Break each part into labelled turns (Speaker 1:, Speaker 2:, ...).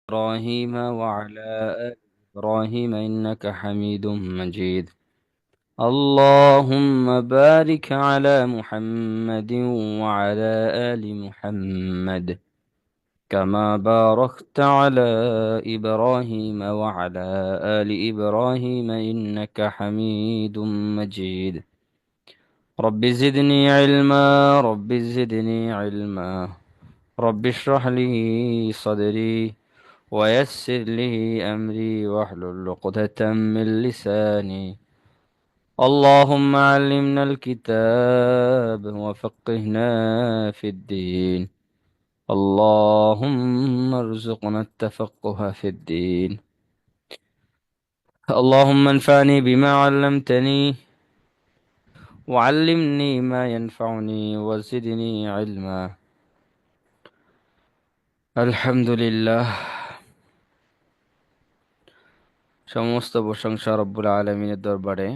Speaker 1: إبراهيم وعلى آل إبراهيم إنك حميد مجيد. اللهم بارك على محمد وعلى آل محمد كما باركت على إبراهيم وعلى آل إبراهيم إنك حميد مجيد. رب زدني علما، رب زدني علما، رب اشرح لي صدري ويسر لي أمري واحلل عقدة من لساني. اللهم علمنا الكتاب وفقهنا في الدين. اللهم ارزقنا التفقه في الدين. اللهم انفعني بما علمتني وعلمني ما ينفعني وزدني علما. الحمد لله। সমস্ত প্রশংসা রব্বুল আলামিনের দরবারে,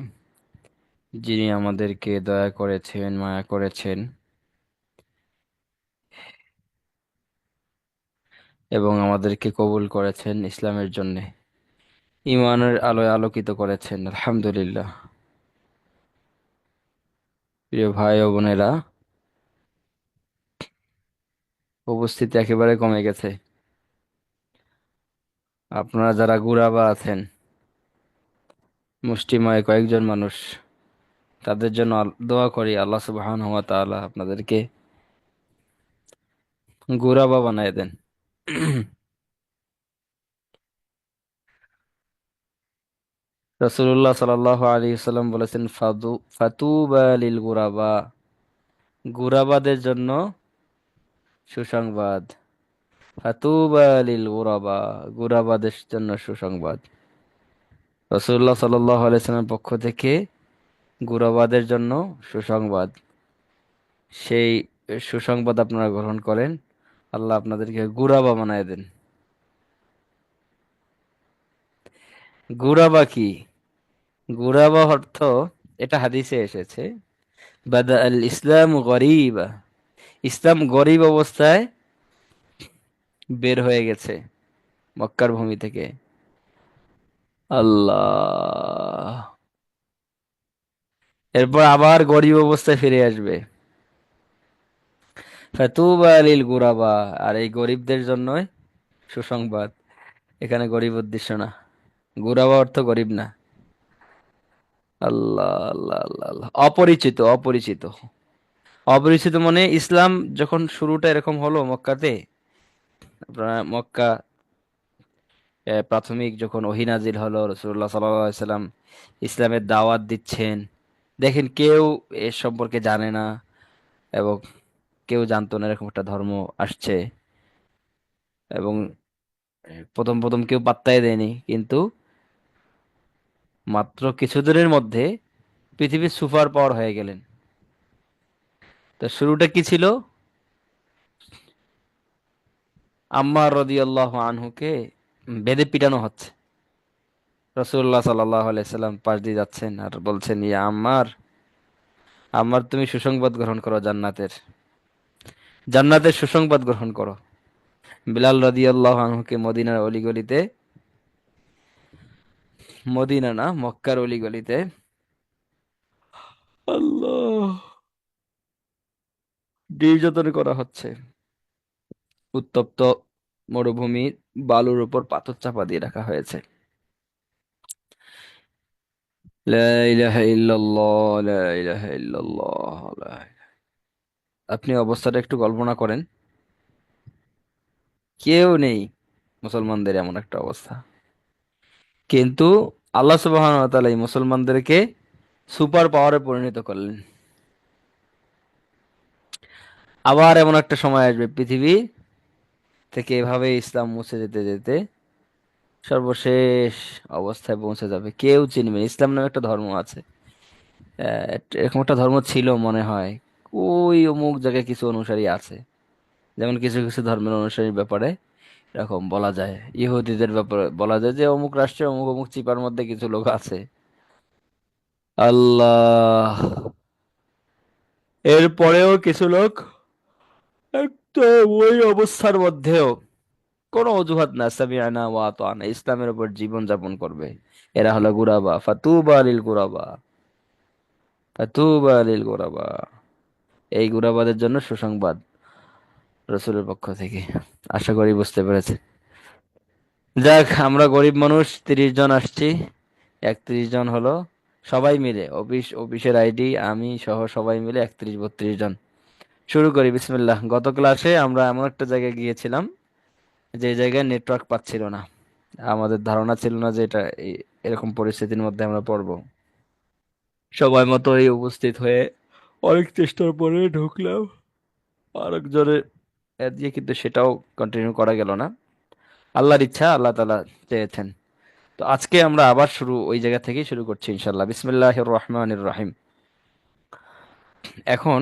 Speaker 1: যিনি আমাদেরকে দয়া করেছেন, মায়া করেছেন এবং আমাদেরকে কবুল করেছেন ইসলামের জন্যে, ইমানের আলোয় আলোকিত করেছেন। আলহামদুলিল্লাহ। প্রিয় ভাই ও বোনেরা, উপস্থিতি একেবারে কমে গেছে। আপনারা যারা গুরাবা আছেন, মুষ্টিময় কয়েকজন মানুষ, তাদের জন্য দোয়া করি আল্লাহ সুবহানাহু ওয়া তাআলা আপনাদেরকে গুরাবা বানায় দেন। রাসূলুল্লাহ সাল্লাল্লাহু আলাইহি ওয়াসাল্লাম বলেছেন, ফাতুবা লিল গুরাবা, গুরাবাদের জন্য সুসংবাদ। ফাতুবা লিল গুরাবা, গুরাবাদের জন্য সুসংবাদ। রাসূলুল্লাহ সাল্লাল্লাহু আলাইহি ওয়াসাল্লামের পক্ষ থেকে গুরাবাদের জন্য সুসংবাদ। সেই সুসংবাদ আপনারা গ্রহণ করেন, আল্লাহ আপনাদেরকে গুরাবা বানায় দেন। গুরাবা কি? গুরাবা অর্থ, এটা হাদিসে এসেছে, বাদা আল ইসলাম গরিবা, ইসলাম গরিব অবস্থায় বের হয়ে গেছে মক্কার ভূমি থেকে। আল্লাহ, এরপর আবার গরিব অবস্থায় ফিরে আসবে। ফাতুবা লিল গুরাবা, আর এই গরিবদের জন্যই সুসংবাদ। এখানে গরিব উদ্দেশ্য না, গুরাবা অর্থ গরিব না। আল্লাহ আল্লাহ আল্লাহ আল্লাহ। অপরিচিত, অপরিচিত, অপরিচিত মানে ইসলাম যখন শুরুটা এরকম হলো মক্কাতে, আপনার মক্কা প্রাথমিক যখন ওহী নাজিল হলো, রাসূলুল্লাহ সাল্লাল্লাহু আলাইহি সাল্লাম ইসলামের দাওয়াত দিচ্ছেন, দেখেন কেউ এ সম্পর্কে জানে না এবং কেউ জানতো না এরকম একটা ধর্ম আসছে। এবং প্রথম প্রথম কেউ পাত্তাই দেয়নি, কিন্তু মাত্র কিছুদিনের মধ্যে পৃথিবীর সুপার পাওয়ার হয়ে গেলেন। তো শুরুটা কি ছিল? আম্মার রাদিয়াল্লাহু আনহুকে বেদে পিটানো হচ্ছে। রাসূলুল্লাহ সাল্লাল্লাহু আলাইহি সাল্লাম পাশ দিয়ে যাচ্ছেন আর বলছেন, ইয়া আম্মার, আম্মার তুমি সুসংবাদ গ্রহণ করো জান্নাতের, জান্নাতের সুসংবাদ গ্রহণ করো। বিলাল রাদিয়াল্লাহু আনহুকে মদিনার অলিগলিতে, মদিনা না মক্কার অলিগলিতে, আল্লাহ, নির্যাতন করা হচ্ছে। উত্তপ্ত মরুভূমির বালুর উপর পাথর চাপা দিয়ে রাখা হয়েছে। লা ইলাহা ইল্লাল্লাহ, লা ইলাহা ইল্লাল্লাহ, আপনি অবস্থাটা একটু কল্পনা করেন। কেউ নেই, মুসলমানদের এমন একটা অবস্থা। কিন্তু আল্লাহ সুবহানাহু ওয়া তাআলা এই মুসলমানদেরকে সুপার পাওয়ারে পরিণত করলেন। আবার এমন একটা সময় আসবে পৃথিবী থেকে এভাবে ইসলাম মুছে যেতে যেতে সর্বশেষ অবস্থায় পৌঁছে যাবে, কেউ চিনবে না। ইসলাম নামে একটা ধর্ম আছে, এরকম একটা ধর্ম ছিল মনে হয়, ওই অমুক জায়গায় কিছু অনুসারী আছে। যেমন কিছু কিছু ধর্মের অনুসারীর ব্যাপারে এরকম বলা যায়, ইহুদিদের ব্যাপারে বলা যায় যে অমুক রাষ্ট্রে অমুক অমুক চিপার মধ্যে কিছু লোক আছে। আল্লাহ, এরপরেও কিছু লোক একদম ওই অবস্থার মধ্যেও কোনো অজুহাত না, সামিআনা ওয়া আতানা, ইসলামের উপর জীবন যাপন করবে। এরা হলো গুরাবা, ফাতুবা লিল গুরাবা, ফাতুবা লিল গুরাবা। এই গুরাবাদের জন্য সুসংবাদ রসুলের পক্ষ থেকে। আশা করি বুঝতে পেরেছে। যাক, আমরা গরিব মানুষ, 30 জন আসছি। 31 জন হলো, সবাই মিলে অফিসের আইডি আমি সহ সবাই মিলে 31-32 জন। শুরু করি, বিসমিল্লাহ। গত ক্লাসে আমরা এমন একটা জায়গায় গিয়েছিলাম যে জায়গায় নেটওয়ার্ক পাচ্ছিল না। আমাদের ধারণা ছিল না যে এরকম পরিস্থিতির মধ্যে আমরা পড়বো। সময় মতো এই উপস্থিত হয়ে অনেক চেষ্টার পরে ঢুকলাম আরেকজনের দিয়ে, কিন্তু সেটাও কন্টিনিউ করা গেল না। আল্লাহর ইচ্ছা, আল্লাহ তাআলা চেয়েছেন। তো আজকে আমরা আবার ওই জায়গা থেকেই শুরু করছি ইনশাল্লাহ। বিসমিল্লাহির রহমানির রহিম। এখন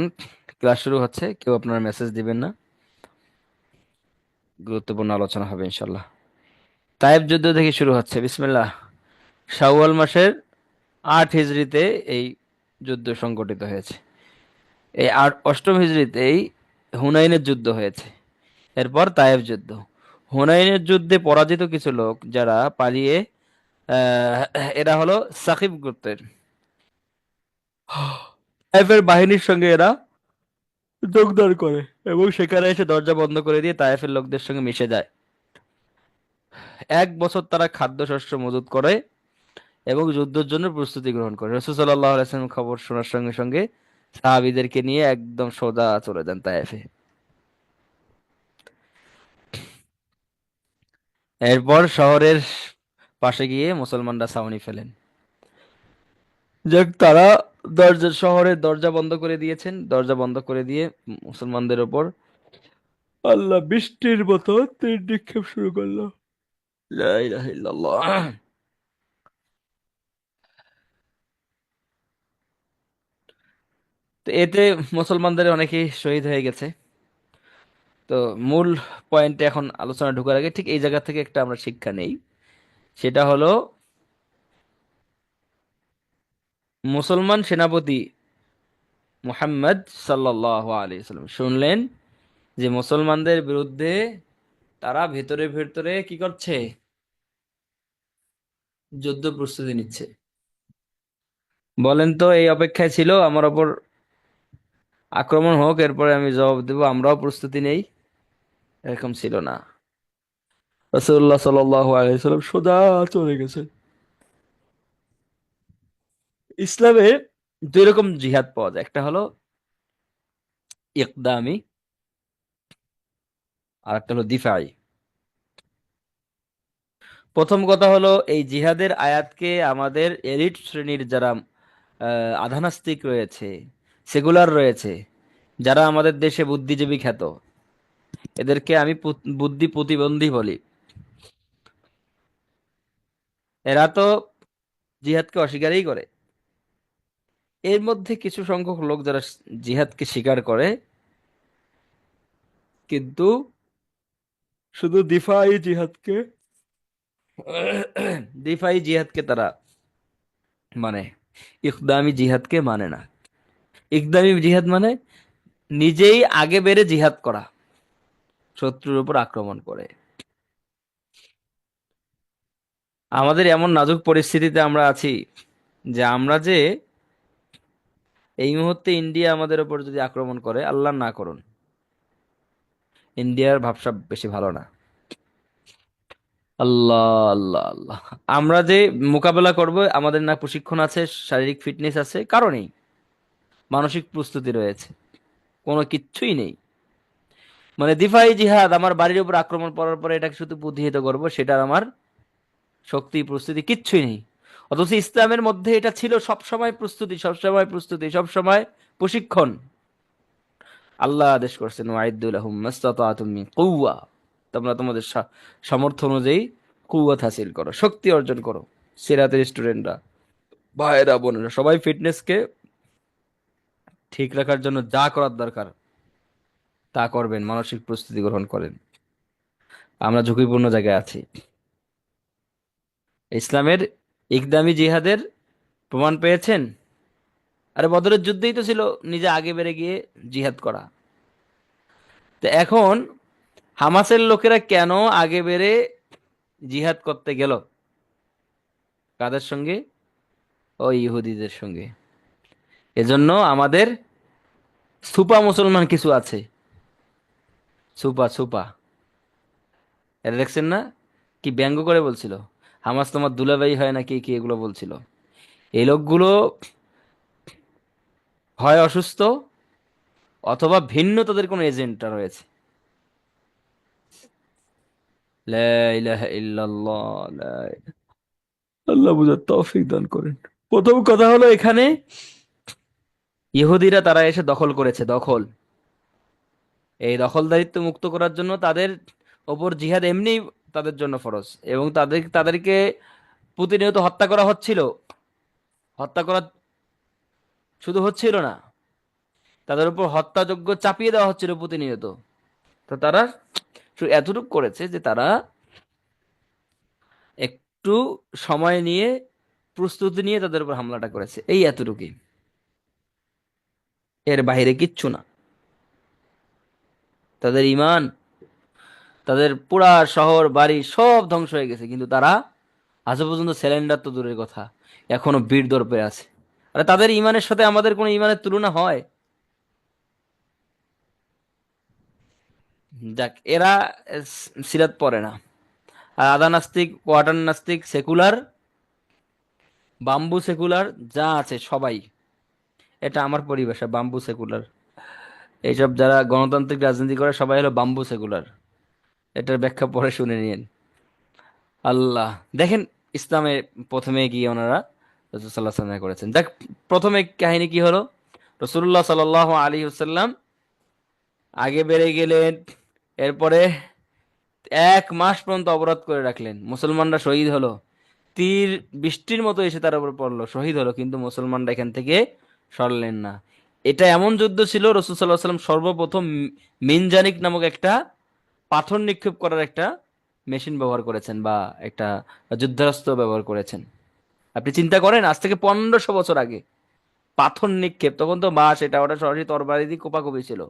Speaker 1: ক্লাস শুরু হচ্ছে, কেউ আপনার মেসেজ দিবেন না, গুরুত্বপূর্ণ আলোচনা হবে ইনশাল্লাহ। তায়েব যুদ্ধ থেকে শুরু হচ্ছে, বিসমিল্লাহ। শাওয়াল মাসের 8 হিজরিতে এই যুদ্ধ সংঘটিত হয়েছে। এই অষ্টম হিজরিতেই হুনাইনের যুদ্ধ হয়েছে। এরপর তায়েব যুদ্ধ। হুনাইনের যুদ্ধে পরাজিত কিছু লোক যারা পালিয়ে, আহ, এরা হলো সাকিব গোত্রের, তায়েফের বাহিনীর সঙ্গে এরা যোগদান করে এবং সেখানে এসে দরজা বন্ধ করে দিয়ে তায়েফের লোকদের সঙ্গে মিশে যায়। 1 বছর তারা খাদ্যশস্য মজুত করে এবং যুদ্ধের জন্য প্রস্তুতি গ্রহণ করে। রাসূল সাল্লাল্লাহু আলাইহি ওয়াসাল্লাম খবর শোনার সঙ্গে সঙ্গে সাহাবীদেরকে নিয়ে একদম সোজা চলে যান তায়েফে। এরপর শহরের পাশে গিয়ে মুসলমানরা ছাউনি ফেলেন। যাক, তারা শহরের দরজা বন্ধ করে দিয়েছেন। দরজা বন্ধ করে দিয়ে মুসলমানদের ওপর আল্লাহ বৃষ্টির মতো তীর নিক্ষেপ শুরু করলো। লা ইলাহা ইল্লাল্লাহ। তো এতে মুসলমানদের অনেকেই শহীদ হয়ে গেছে। তো মূল পয়েন্টে এখন আলোচনা ঢোকার আগে ঠিক এই জায়গা থেকে একটা আমরা শিক্ষা নেই। সেটা হলো, মুসলমান সেনাপতি মুহাম্মদ সাল্লাল্লাহু আলাইহি সাল্লাম শুনলেন যে মুসলমানদের বিরুদ্ধে তারা ভেতরে ভেতরে কি করছে, যুদ্ধ প্রস্তুতি নিচ্ছে। বলেন তো, এই অপেক্ষায় ছিল আমার ওপর আক্রমণ হোক, এরপরে আমি জবাব দেব, আমরাও প্রস্তুতি নেই, এরকম ছিল না। রাসূলুল্লাহ সাল্লাল্লাহু আলাইহি সাল্লাম সোজা চলে গেছেন। ইসলামে 2 রকম জিহাদ পাওয়া যায়, একটা হলো ইকদামি, আর একটা হলো দিফাই। প্রথম কথা হলো, এই জিহাদের আয়াতকে আমাদের এলিট শ্রেণীর যারা আধানাস্তিক রয়েছে, সেকুলার রয়েছে, যারা আমাদের দেশে বুদ্ধিজীবী খ্যাত, এদেরকে আমি বুদ্ধি প্রতিবন্ধী বলি। এরা তো জিহাদকে অস্বীকারই করে। এর মধ্যে কিছু সংখ্যক লোক যারা জিহাদকে স্বীকার করে, কিন্তু শুধু দিফাই জিহাদকে তারা মানে, ইকদামি জিহাদকে মানে না। ইকদামি জিহাদ মানে নিজেই আগে বেড়ে জিহাদ করা, শত্রুর উপর আক্রমণ করে। আমাদের এমন নাজুক পরিস্থিতিতে আমরা আছি যে আমরা যে এই মুহূর্তে ইন্ডিয়া আমাদের উপর যদি আক্রমণ করে, আল্লাহ না করুন, ইন্ডিয়ার ভাবসাব বেশি ভালো না। আল্লাহ আল্লাহ আল্লাহ। আমরা যে মোকাবেলা করব, আমাদের না প্রশিক্ষণ আছে, শারীরিক ফিটনেস আছে, কারণেই মানসিক প্রস্তুতি রয়েছে, কোনো কিচ্ছুই নেই। মানে দিফাই জিহাদ, আমার বাড়ির উপর আক্রমণ করার পরে এটাকে শুধু প্রতিহত করব, সেটার আমার শক্তি প্রস্তুতি কিচ্ছুই নেই। অথচ ইসলামের মধ্যে এটা ছিল সব সময় প্রস্তুতি, সব সময় প্রস্তুতি, সব সময় প্রশিক্ষণ। আল্লাহ আদেশ করছেন, ওয়াইদু লাহুম মাসতাতাতুম মিন কুওয়া, তোমরা তোমাদের সামর্থ্য অনুযায়ী কুওয়াত হাসিল করো, শক্তি অর্জন করো। সিরাতের স্টুডেন্টরা, ভাইয়েরা, বোনেরা, সবাই ফিটনেসকে ঠিক রাখার জন্য যা করার দরকার তা করবেন, মানসিক প্রস্তুতি গ্রহণ করেন। আমরা ঝুঁকিপূর্ণ জায়গায় আছি। ইসলামের ইকদামি জিহাদের প্রমাণ পেয়েছেন? আরে বদরের যুদ্ধেই তো ছিল নিজে আগে বেড়ে গিয়ে জিহাদ করা। তো এখন হামাসের লোকেরা কেন আগে বেড়ে জিহাদ করতে গেল? কাদের সঙ্গে? ওই ইহুদিদের সঙ্গে। এজন্য আমাদের সুপা মুসলমান কিছু আছে। সুপা সুপা, এটা দেখছেন না? কি ব্যঙ্গ করে বলছিল, হামাস তোমার দুলাভাই হয় না, কি কি এগুলো বলছিল। এই লোকগুলো হয় অসুস্থ, অথবা ভিন্ন তাদের কোনো এজেন্টটা রয়েছে। লা ইলাহা ইল্লাল্লাহ, আল্লাহ বুঝার তৌফিক দান করেন। প্রথম কথা হলো এখানে ইহুদিরা তারা এসে দখল করেছে, দখল। এই দখলদারিত্ব মুক্ত করার জন্য তাদের ওপর জিহাদ এমনি তাদের জন্য ফরজ, এবং তাদেরকে প্রতিনিয়ত হত্যা করা হচ্ছিল। হত্যা করা শুধু হচ্ছিল না, তাদের উপর হত্যাযজ্ঞ চাপিয়ে দেওয়া হচ্ছিল প্রতিনিয়ত। তো তারা শুধু এতটুকু করেছে যে তারা একটু সময় নিয়ে, প্রস্তুতি নিয়ে তাদের উপর হামলাটা করেছে, এই এতটুকুই। এর বাইরে কিচ্ছু না। তাদের ইমান, তাদের পুরা শহর বাড়ি সব ধ্বংস হয়ে গেছে, কিন্তু তারা আজও পর্যন্ত স্যালেন্ডার তো দূরের কথা, এখনো বীর দর্পে আছে। আরে তাদের ইমানের সাথে আমাদের কোনো ইমানের তুলনা হয়? যাক, এরা সিরাত পড়ে না। আর আধা নাস্তিক, কোয়ার্টার নাস্তিক, সেকুলার, বাম্বু সেকুলার যা আছে সবাই, এটা আমার পরিভাষা, বাম্বু সেকুলার। এইসব যারা গণতান্ত্রিক রাজনীতি করে সবাই হলো বাম্বু সেকুলার। এটার ব্যাখ্যা পরে শুনে নিন। আল্লাহ, দেখেন, ইসলামে প্রথমে গিয়ে ওনারা রাসূল সাল্লাল্লাহু আলাইহি ওয়াসাল্লাম করেছেন। দেখ, প্রথমে কাহিনী কি হলো, রাসূলুল্লাহ সাল্লাল্লাহু আলাইহি ওয়াসাল্লাম আগে বেড়ে গেলেন। এরপরে 1 মাস পর্যন্ত অবরোধ করে রাখলেন, মুসলমানরা শহীদ হলো। তীর বৃষ্টির মতো এসে তার উপর পড়লো, শহীদ হলো, কিন্তু মুসলমানরা এখান থেকে সরলেন না। এটা এমন যুদ্ধ ছিল, রাসূল সাল্লাল্লাহু আলাইহি ওয়াসাল্লাম সর্বপ্রথম মিনজানিক নামক একটা পাথর নিক্ষেপ করার একটা মেশিন ব্যবহার করেছেন, বা একটা যুদ্ধাস্ত্র ব্যবহার করেছেন। আপনি চিন্তা করেন, আজ থেকে 1500 বছর আগে পাথর নিক্ষেপ, তখন তো বাস এটা ওটা সরাসরি তরবারি দিয়ে কোপাকুপি ছিল।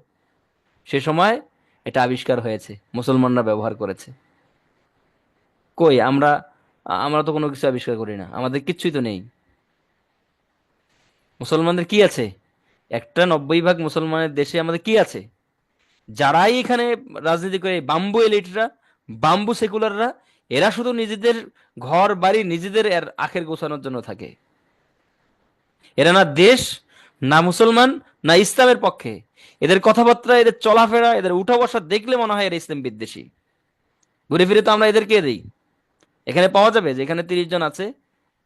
Speaker 1: সে সময় এটা আবিষ্কার হয়েছে, মুসলমানরা ব্যবহার করেছে। কই আমরা, আমরা তো কোনো কিছু আবিষ্কার করি না, আমাদের কিচ্ছুই তো নেই। মুসলমানদের কি আছে? একটা 90% মুসলমানের দেশে আমাদের কি আছে? যারাই এখানে রাজনীতি করে, বাম্বু এলিটরা, বাম্বু সেকুলাররা, এরা শুধু নিজেদের ঘর বাড়ি, নিজেদের আখের গোছানোর জন্য থাকে। এরা না দেশ, না মুসলমান, না ইসলামের পক্ষে। এদের কথাবার্তা, এদের চলাফেরা, এদের উঠা বসা দেখলে মনে হয় এরা ইসলাম বিদ্বেষী। ঘুরে ফিরে তো আমরা এদেরকে দিই। এখানে পাওয়া যাবে যে এখানে 30 জন আছে,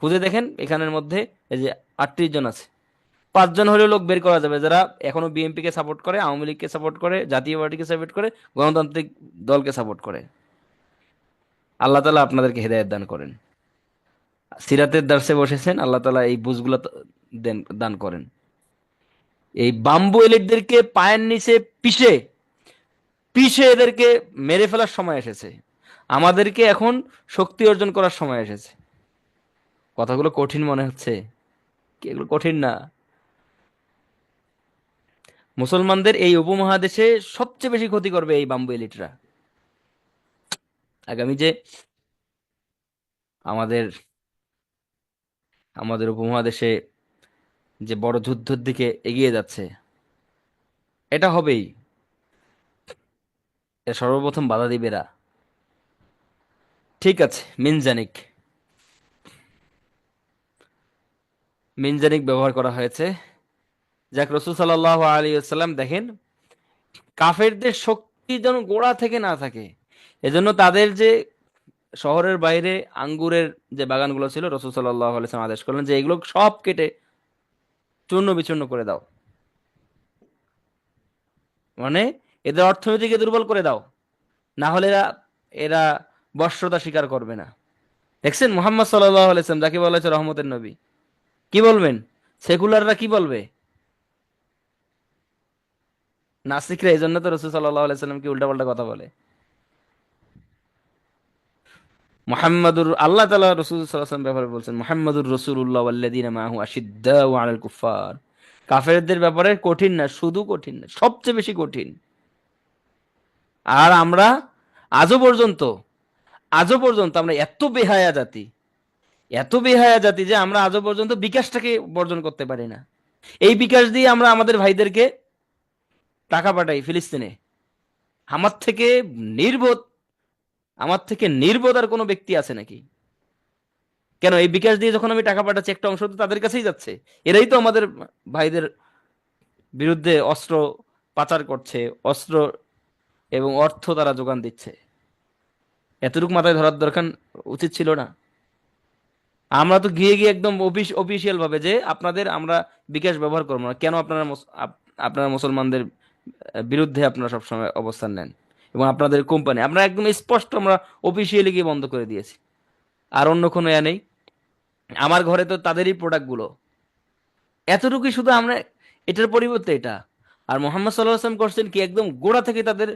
Speaker 1: খুঁজে দেখেন এখানের মধ্যে এই যে 38 জন আছে, 5 জন হলেও লোক বের করা যাবে যারা এখনো বিএনপি কে সাপোর্ট করে, আওয়ামী লীগকে সাপোর্ট করে, জাতীয় পার্টিকে সাপোর্ট করে, গণতান্ত্রিক দলকে সাপোর্ট করে। আল্লাহ তালা আপনাদেরকে হেদায়েত দান করেন। সিরাতের দার্সে বসেছেন, আল্লাহ তালা এই বুঝগুলো দেন, দান করেন। এই বাম্বু এলিটদেরকে পায়ের নিচে পিষে পিষে এদেরকে মেরে ফেলার সময় এসেছে। আমাদেরকে এখন শক্তি অর্জন করার সময় এসেছে। কথাগুলো কঠিন মনে হচ্ছে, কি এগুলো কঠিন না? মুসলমানদের এই উপমহাদেশে সবচেয়ে বেশি ক্ষতি করবে এই বাম্বু এলিটরা। আগামী যে আমাদের আমাদের উপমহাদেশে যে বড় যুদ্ধের দিকে এগিয়ে যাচ্ছে, এটা হবেই। এর সর্বপ্রথম বাধা দিবে এরা। ঠিক আছে, মিনজানিক, মিনজানিক ব্যবহার করা হয়েছে। যাক, রসুল সাল্লাল্লাহু আলাইহি ওয়াসাল্লাম দেখেন, কাফেরদের শক্তি যেন গোড়া থেকে না থাকে, এজন্য তাদের যে শহরের বাইরে আঙ্গুরের যে বাগানগুলো ছিল, রসুল সাল্লাল্লাহু আলাইহি ওয়াসাল্লাম আদেশ করলেন যে এগুলো সব কেটে চূর্ণ বিচূর্ণ করে দাও। মানে এদের অর্থনীতিকে দুর্বল করে দাও, না হলে এরা এরা বশ্যতা স্বীকার করবে না। দেখছেন মুহাম্মদ সাল্লাল্লাহু আলাইহি ওয়াসাল্লাম যাকে বলা হয়েছে রহমতের নবী, কি বলবেন? সেকুলাররা কি বলবে? নাস্তিকরা এই জন্য তো রসুল সাল্লাল্লাহু আলাইহি ওয়াসাল্লামকে উল্টাপাল্টা কথা বলে। মুহাম্মাদুর, আল্লাহ তাআলা রাসূল সাল্লাল্লাহু আলাইহি ওয়াসাল্লাম ব্যাপারে বলছেন, মুহাম্মাদুর রাসূলুল্লাহ ওয়াল্লাযীনা মাআহু আশিদ্দাউ আলাল কুফার। কাফেরদের ব্যাপারে কঠিন না, শুধু কঠিন না, সবচেয়ে বেশি কঠিন। আর আমরা আজও পর্যন্ত, আজও পর্যন্ত আমরা এত বেহায়া জাতি, এত বেহায়া জাতি যে আমরা আজও পর্যন্ত বিকাশটাকে বর্জন করতে পারি না। এই বিকাশ দিয়ে আমরা আমাদের ভাইদেরকে টাকা পাঠাই ফিলিস্তিনে। আমার থেকে নির্বোধ, আমার থেকে নির্বোধ আর কোনো ব্যক্তি আছে নাকি? কেন এই বিকাশ দিয়ে যখন আমি টাকা পাঠাচ্ছি, একটা অংশ তো তাদের কাছেই যাচ্ছে। এরাই তো আমাদের ভাইদের বিরুদ্ধে অস্ত্র পাচার করছে, অস্ত্র এবং অর্থ তারা যোগান দিচ্ছে। এতটুকু মাথায় ধরার দরকার উচিত ছিল না? আমরা তো গিয়ে গিয়ে একদম অফিসিয়াল ভাবে যে আপনাদের আমরা বিকাশ ব্যবহার করবো না। কেন আপনারা আপনারা মুসলমানদের বিরুদ্ধে আপনারা সবসময় অবস্থান নেন, এবং আপনাদের কোম্পানি আমরা একদম স্পষ্ট আমরা অফিসিয়ালি গিয়ে বন্ধ করে দিয়েছি। আর অন্য কোনো ইয়া নেই। আমার ঘরে তো তাদেরই প্রোডাক্ট গুলো, এতটুকুই শুধু আমরা, এটার পরিবর্তে এটা। আর মোহাম্মদ সাল্লাহ আসলাম করছেন কি, একদম গোড়া থেকে তাদের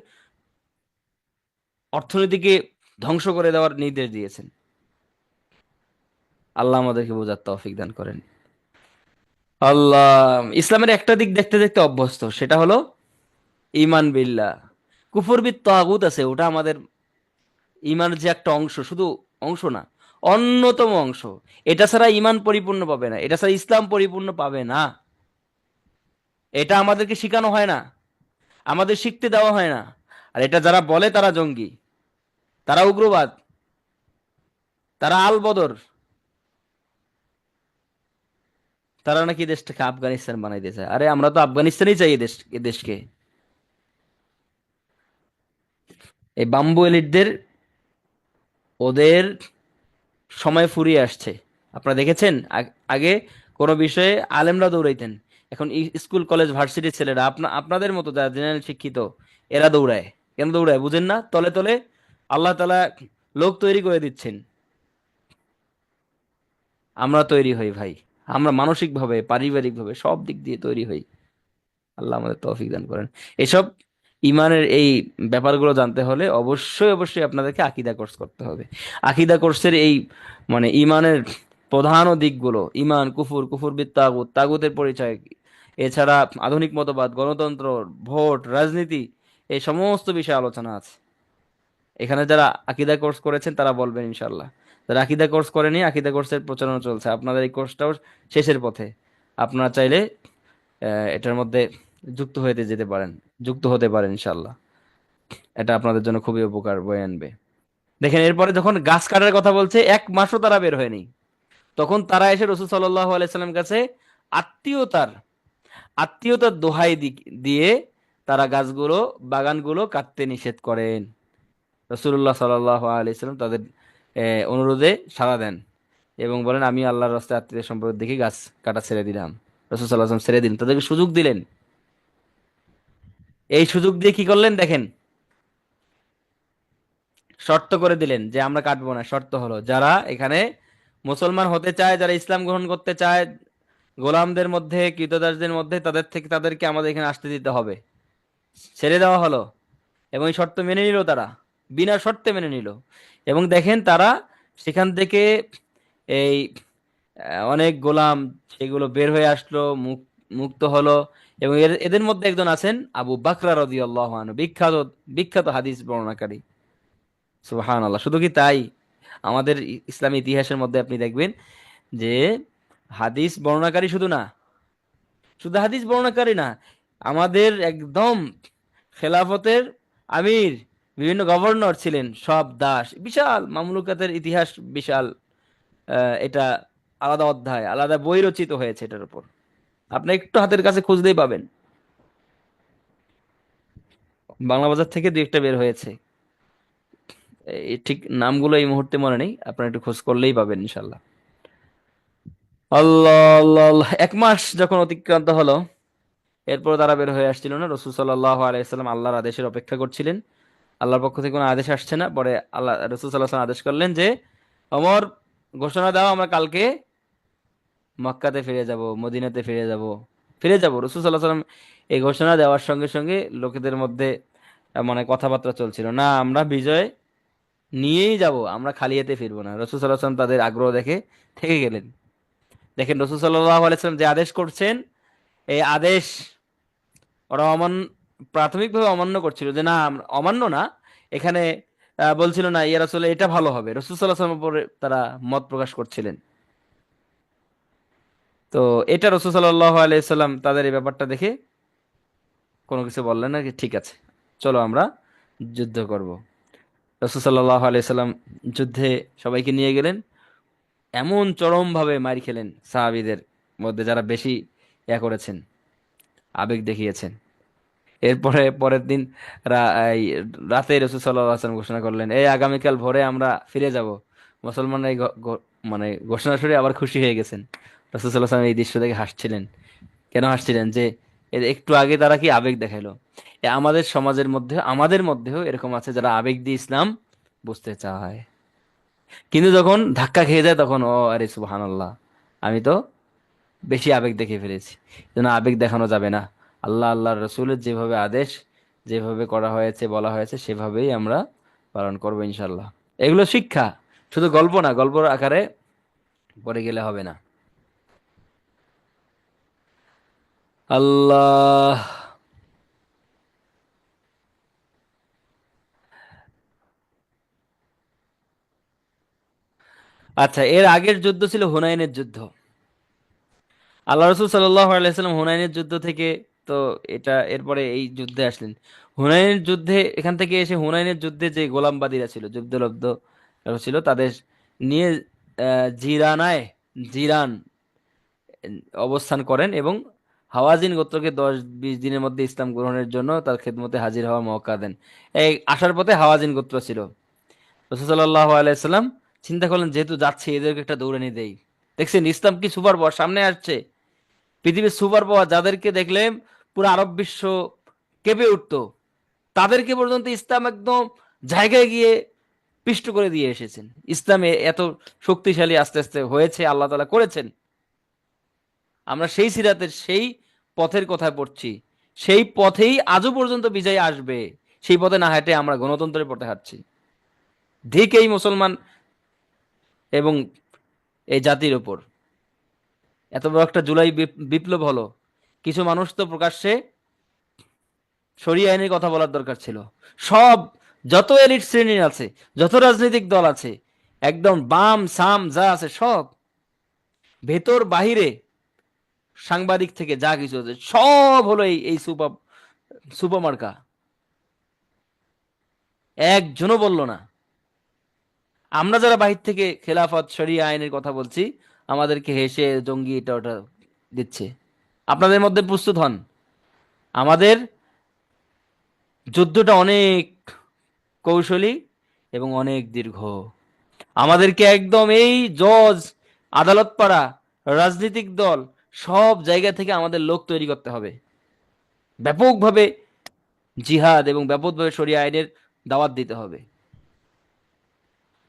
Speaker 1: অর্থনীতিকে ধ্বংস করে দেওয়ার নির্দেশ দিয়েছেন। আল্লাহ আমাদেরকে বোঝার তৌফিক দান করেন। আল্লাহ, ইসলামের একটা দিক দেখতে দেখতে অভ্যস্ত, সেটা হলো ইমান বিল্লাহ। কুফর বিত তাগুত আছে, ওটা আমাদের ইমানের যে একটা অংশ, শুধু অংশ না, অন্যতম অংশ। এটা ছাড়া ইমান পরিপূর্ণ পাবে না, এটা ছাড়া ইসলাম পরিপূর্ণ পাবে না। এটা আমাদেরকে শেখানো হয় না, আমাদের শিখতে দেওয়া হয় না। আর এটা যারা বলে তারা জঙ্গি, তারা উগ্রবাদ, তারা আল বদর, তারা নাকি দেশটাকে আফগানিস্তান বানাইতে চায়। আরে আমরা তো আফগানিস্তানই চাই এ দেশকে। এই বাম্বু এলিটদের, ওদের সময় ফুরিয়ে আসছে। আপনারা দেখেছেন আগে কোনো বিষয়ে আলেমরা দৌড়াইতেন, এখন স্কুল কলেজ ভার্সিটির ছেলেরা আপনাদের মতো যারা জেনারেল শিক্ষিত, এরা দৌড়ায়। কেন দৌড়ায় বুঝেন না? তলে তলে আল্লাহ তাআলা লোক তৈরি করে দিচ্ছেন। আমরা তৈরি হই ভাই, আমরা মানসিক ভাবে পারিবারিক ভাবে সব দিক দিয়ে তৈরি হই। আল্লাহ আমাদের তৌফিক দান করেন। এসব ইমানের এই ব্যাপারগুলো জানতে হলে অবশ্যই অবশ্যই আপনাদেরকে আকীদা কোর্স করতে হবে। আকীদা কোর্সের এই মানে ইমানের প্রধান দিকগুলো, ইমান, কুফুর, কুফুর বিত তাগুত, তাগুতের পরিচয়, এছাড়া আধুনিক মতবাদ, গণতন্ত্র, ভোট, রাজনীতি, এই সমস্ত বিষয়ে আলোচনা আছে। এখানে যারা আকীদা কোর্স করেছেন তারা বলবেন ইনশাল্লাহ। যারা আকীদা কোর্স করেনি, আকীদা কোর্সের প্রচারণা চলছে, আপনাদের এই কোর্সটাও শেষের পথে। আপনারা চাইলে এটার মধ্যে যুক্ত হতে যেতে পারেন, যুক্ত হতে পারেন ইনশাল্লাহ। এটা আপনাদের জন্য খুবই উপকার বয়ে আনবে। দেখেন, এরপরে যখন গাছ কাটার কথা বলছে, 1 মাসও তারা বের হয়নি, তখন তারা এসে রাসূল সাল্লাল্লাহু আলাইহি সাল্লামের কাছে আত্মীয়তার আত্মীয়তার দোহাই দিয়ে তারা গাছগুলো, বাগানগুলো কাটতে নিষেধ করেন। রাসূলুল্লাহ সাল্লাল্লাহু আলাইহি সাল্লাম তাদের অনুরোধে সাড়া দেন এবং বলেন, আমি আল্লাহর রাস্তায় আত্মীয় সম্পর্ক দেখে গাছ কাটা ছেড়ে দিলাম। রাসূল সাল্লাল্লাহু আলাইহি ওয়াসাল্লাম ছেড়ে দিন, তাদেরকে সুযোগ দিলেন। এই সুযোগ দিয়ে কি করলেন দেখেন, শর্ত করে দিলেন যে আমরা কাটবো না। শর্ত হলো, যারা এখানে মুসলমান হতে চায়, যারা ইসলাম গ্রহণ করতে চায়, গোলামদের মধ্যে, কৃতদাসদের মধ্যে, তাদেরকে আমাদের এখানে আসতে দিতে হবে। ছেড়ে দেওয়া হলো এবং এই শর্ত মেনে নিল তারা, বিনা শর্তে মেনে নিল। এবং দেখেন তারা সেখান থেকে এই অনেক গোলাম, সেগুলো বের হয়ে আসলো, মুক্ত হলো। এবং এদের মধ্যে একজন আছেন আবু বাকরা রাদিয়াল্লাহু আনহু, বিখ্যাত বিখ্যাত হাদিস বর্ণনাকারী। সুবহানাল্লাহ, শুধু কি তাই, আমাদের ইসলামী ইতিহাসের মধ্যে আপনি দেখবেন যে হাদিস বর্ণনাকারী শুধু না, শুধু হাদিস বর্ণনাকারী না, আমাদের একদম খেলাফতের আমির, বিভিন্ন গভর্নর ছিলেন, সব দাস, বিশাল মামলুকাতের ইতিহাস, বিশাল। এটা আলাদা অধ্যায়, আলাদা বই রচিত হয়েছে এটার উপর। আপনি একটু হাতের কাছে খুঁজলেই পাবেন, বাংলা বাজার থেকে দু একটা বের হয়েছে। এই ঠিক নামগুলো এই মুহূর্তে মনে নেই, আপনারা একটু খোঁজ করলেই পাবেন ইনশাল্লাহ। আল্লাহ আল্লাহ আল্লাহ। 1 মাস যখন অতিক্রান্ত হলো, এরপর তারা বের হয়ে আসছিল না। রাসূল সাল্লাল্লাহু আলাইহি সাল্লাম আল্লাহর আদেশের অপেক্ষা করছিলেন। আল্লাহর পক্ষ থেকে কোনো আদেশ আসছে না। পরে আল্লাহ, রাসূল সাল্লাল্লাহু আলাইহি ওয়াসাল্লাম আদেশ করলেন যে, ওমর, ঘোষণা দাও আমরা কালকে মক্কাতে ফিরে যাব, মদিনাতে ফিরে যাব, ফিরে যাব। রাসূল সাল্লাল্লাহু আলাইহি ওয়াসাল্লাম এই ঘোষণা দেওয়ার সঙ্গে সঙ্গে লোকেদের মধ্যে মানে কথাবার্তা চলছিল, না আমরা বিজয় নিয়েই যাব, আমরা খালি হাতে ফিরবো না। রাসূল সাল্লাল্লাহু আলাইহি ওয়াসাল্লাম তাদের আগ্রহ দেখে থেকে গেলেন। দেখেন রাসূল সাল্লাল্লাহু আলাইহি ওয়াসাল্লাম যে আদেশ করছেন, এই আদেশ ওরা প্রাথমিকভাবে অমান্য করছিল, যে না অমান্য না, এখানে বলছিল না ইয়া রাসূল এটা ভালো হবে, রাসূল সাল্লাল্লাহু আলাইহি ওয়াসাল্লামের উপরে তারা মত প্রকাশ করছিলেন। তো এটা রাসূল সাল্লাল্লাহু আলাইহি সাল্লাম তাদের এই ব্যাপারটা দেখে কোনো কিছু বললেন না, কি ঠিক আছে চলো আমরা যুদ্ধ করব। রাসূল সাল্লাল্লাহু আলাইহি সাল্লাম যুদ্ধে সবাইকে নিয়ে গেলেন। এমন চরম ভাবে মার খেলেন সাহাবীদের মধ্যে যারা বেশি করেছেন, আবেগ দেখিয়েছেন। এরপরে পরের দিন এই রাতে রাসূল সাল্লাল্লাহু আলাইহি ওয়াসাল্লাম ঘোষণা করলেন, এই আগামীকাল ভোরে আমরা ফিরে যাব। মুসলমানরা এই মানে ঘোষণা শুনে আবার খুশি হয়ে গেছেন। রাসূল সাল্লাল্লাহু আলাইহি ওয়াসাল্লাম এই দৃশ্য দেখে হাসছিলেন। কেন হাসছিলেন? যে একটু আগে তারা কি আবেগ দেখাইলো। আমাদের সমাজের মধ্যে, আমাদের মধ্যেও এরকম আছে যারা আবেগ দিয়ে ইসলাম বুঝতে চায়, কিন্তু যখন ধাক্কা খেয়ে যায় তখন ও আরে সুবহানাল্লাহ, আমি তো বেশি আবেগ দেখে ফেলেছি। যেন আবেগ দেখানো যাবে না। আল্লাহ আল্লাহর রসুলের যেভাবে আদেশ, যেভাবে করা হয়েছে বলা হয়েছে সেভাবেই আমরা পালন করবো ইনশাল্লাহ। এগুলো শিক্ষা, শুধু গল্প না, গল্পর আকারে পড়ে গেলে হবে না। আল্লাহ। আচ্ছা, এর আগের যুদ্ধ ছিল হুনাইনের যুদ্ধ। আল্লাহ রসুল সাল্লাহ আলাইসাল্লাম হুনাইনের যুদ্ধ থেকে, তো এটা এরপরে এই যুদ্ধে আসলেন। হুনাইনের যুদ্ধে এখান থেকে এসে হুনাইনের যুদ্ধে যে গোলামবাদীরা ছিল, যুদ্ধলব্ধ ছিল, তাদের নিয়ে জিরানায়, জিরান অবস্থান করেন এবং হাওয়াজিন গোত্রকে 10-20 দিনের মধ্যে ইসলাম গ্রহণের জন্য তার খেদমতে হাজির হওয়ার মওকা দেন। এই আসার পথে হাওয়াজিন গোত্র ছিল। রাসূল সাল্লাল্লাহু আলাইহি সাল্লাম চিন্তা করলেন যেহেতু যাচ্ছে এদেরকে একটা দৌড়ানি দেই। দেখছেন ইসলাম কি সুপার পাওয়ার সামনে আসছে। পৃথিবীর সুপার পাওয়ার যাদেরকে দেখলে পুরো আরব বিশ্ব কেঁপে উঠতো, তাদেরকে পর্যন্ত ইসলাম একদম জায়গায় গিয়ে পিষ্ট করে দিয়ে এসেছেন। ইসলামে এত শক্তিশালী আস্তে আস্তে হয়েছে, আল্লাহ তাআলা করেছেন। আমরা সেই সিরাতের সেই পথের কথা পড়ছি, সেই পথেই আজও পর্যন্ত বিজয় আসবে। সেই পথে না হেঁটে আমরা গণতন্ত্রের পথে হাঁটছি। ধিক এই মুসলমান এবং এই জাতির ওপর। এত বড় একটা জুলাই বিপ্লব হলো, কিছু মানুষ তো প্রকাশ্যে শরিয়া আইনের কথা বলার দরকার ছিল। সব, যত এলিট শ্রেণী আছে, যত রাজনৈতিক দল আছে, একদম বাম সাম যা আছে সব, ভেতর বাহিরে, সাংবাদিক থেকে যা কিছু আছে সব হলো এই সুপার সুপার মার্কা। একজনও বলল না। আমরা যারা বাহির থেকে খেলাফত শরিয়া আইনের কথা বলছি, আমাদেরকে হেসে জঙ্গি এটা ওটা দিচ্ছে। আপনাদের মধ্যে প্রস্তুত হন। আমাদের যুদ্ধটা অনেক কৌশলী এবং অনেক দীর্ঘ। আমাদেরকে একদম এই জজ, আদালত পাড়া, রাজনৈতিক দল, সব জায়গা থেকে আমাদের লোক তৈরি করতে হবে। ব্যাপকভাবে জিহাদ এবং ব্যাপকভাবে শরিয়া আইনের দাওয়াত দিতে হবে।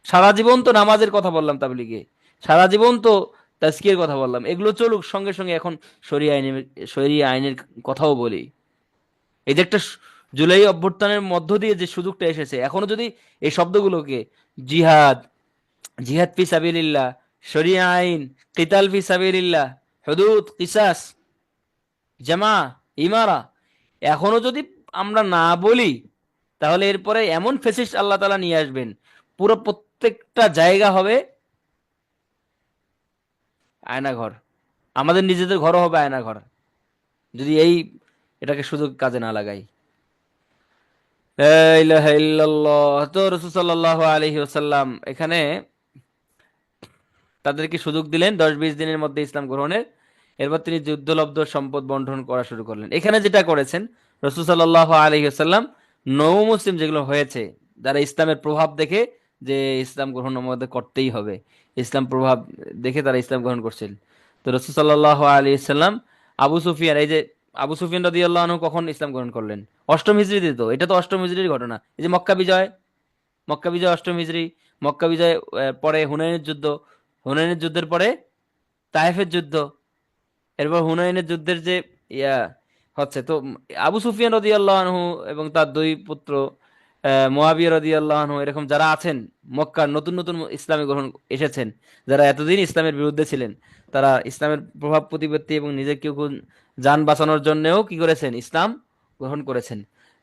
Speaker 1: সারা জীবন তো নামাজের কথা বললাম তাবলিগে, সারা জীবন তো তাজকিয়ার কথা বললাম, এগুলো চলুক, সঙ্গে সঙ্গে এখন শরিয়া আইনের কথাও বলি। এই যে একটা জুলাই অভ্যুত্থানের মধ্য দিয়ে যে সুযোগটা এসেছে, এখনো যদি এই শব্দগুলোকে জিহাদ, জিহাদ ফি সাবিলিল্লাহ, শরিয়া আইন, কিতাল ফি সাবিলিল্লাহ, হুদুদ, কিসাস, জামা, ইমারা, এখনো যদি আমরা না বলি, তাহলে এরপরে এমন ফেসিস্ট আল্লাহ তাআলা নিয়ে আসবেন, পুরো প্রত্যেকটা জায়গা হবে আয়নাঘর। আমাদের নিজেদের ঘরও হবে আয়নাঘর, যদি এটাকে সুযোগ কাজে না লাগাই। লা ইলাহা ইল্লাল্লাহ। তো রাসূল সাল্লাল্লাহু আলাইহি ওয়াসাল্লাম এখানে তাদেরকে সুযোগ দিলেন 10-20 দিনের মধ্যে ইসলাম গ্রহণের। এরপর তিনি যুদ্ধলব্ধ সম্পদ বন্টন করা শুরু করলেন। এখানে যেটা করেছেন রাসূল সাল্লাল্লাহু আলাইহি ওয়াসাল্লাম, নও মুসলিম যেগুলো হয়েছে, যারা ইসলামের প্রভাব দেখে যে ইসলাম গ্রহণ আমাদের করতেই হবে, ইসলাম প্রভাব দেখে তারা ইসলাম গ্রহণ করছেন। তো রাসূল সাল্লাল্লাহু আলাইহি ওয়াসাল্লাম আবু সুফিয়ান, এই যে আবু সুফিয়ান রাদিয়াল্লাহু আনহু কখন ইসলাম গ্রহণ করলেন? অষ্টম হিজরিতে। তো এটা তো অষ্টম হিজরির ঘটনা। এই যে মক্কা বিজয়, মক্কা বিজয় অষ্টম হিজরি। মক্কা বিজয় পরে হুনাইনের যুদ্ধ, হুনাইনের যুদ্ধের পরে তায়েফের যুদ্ধ, এরপর হুনাইনের যুদ্ধের যে ইয়া হচ্ছে। তো আবু সুফিয়ান রাদিয়াল্লাহু আনহু এবং তার দুই পুত্র মুয়াবিয়া রাদিয়াল্লাহু আনহু, এরকম যারা আছেন, মক্কার নতুন নতুন ইসলামে গ্রহণ এসেছেন, যারা এতদিন ইসলামের বিরুদ্ধে ছিলেন, তারা ইসলামের প্রভাব প্রতিপত্তি এবং নিজেকে যান বাঁচানোর জন্যও কি করেছেন? ইসলাম গ্রহণ করেছেন।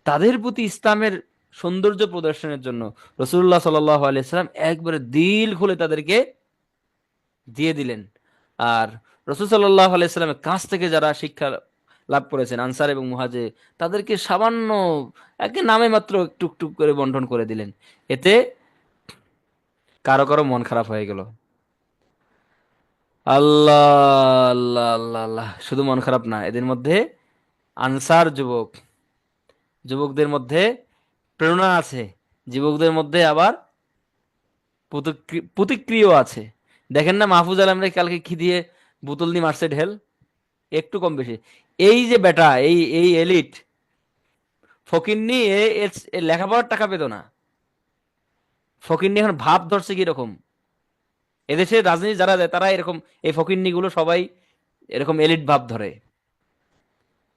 Speaker 1: তাদের প্রতি ইসলামের সৌন্দর্য প্রদর্শনের জন্য রাসূলুল্লাহ সাল্লাল্লাহু আলাইহি সাল্লাম একবারে দিল খুলে তাদেরকে দিয়ে দিলেন। আর রাসূল সাল্লাল্লাহু আলাইহি সাল্লামের কাছ থেকে যারা শিক্ষা লাভ করেছেন আনসার এবং মুহাজির, তাদেরকে সামান্য একে নামে মাত্র টুক টুক করে বন্টন করে দিলেন। এতে কারো কারো মন খারাপ হয়ে গেল। আল্লাহ, আল্লাহ, আল্লাহ, আল্লাহ, শুধু মন খারাপ না, এদের মধ্যে আনসার যুবকদের মধ্যে প্রেরণা আছে, যুবকদের মধ্যে আবার প্রতিক্রিয়া আছে। দেখেন না মাহফুজ আলমরে কালকে কি দিয়ে বোতল দিয়ে মারছে ঢেল, একটু কম বেশি। এই যে বেটা, এই এই এলিট ফকিন্নি, এ লেখাপড়ার টাকা পেত না। ফকিন্নি এখন ভাব ধরছে কি রকম, এদেশে রাজনীতি যারা দেয় তারা এরকম, এই ফকিন্নি গুলো সবাই এরকম এলিট ভাব ধরে।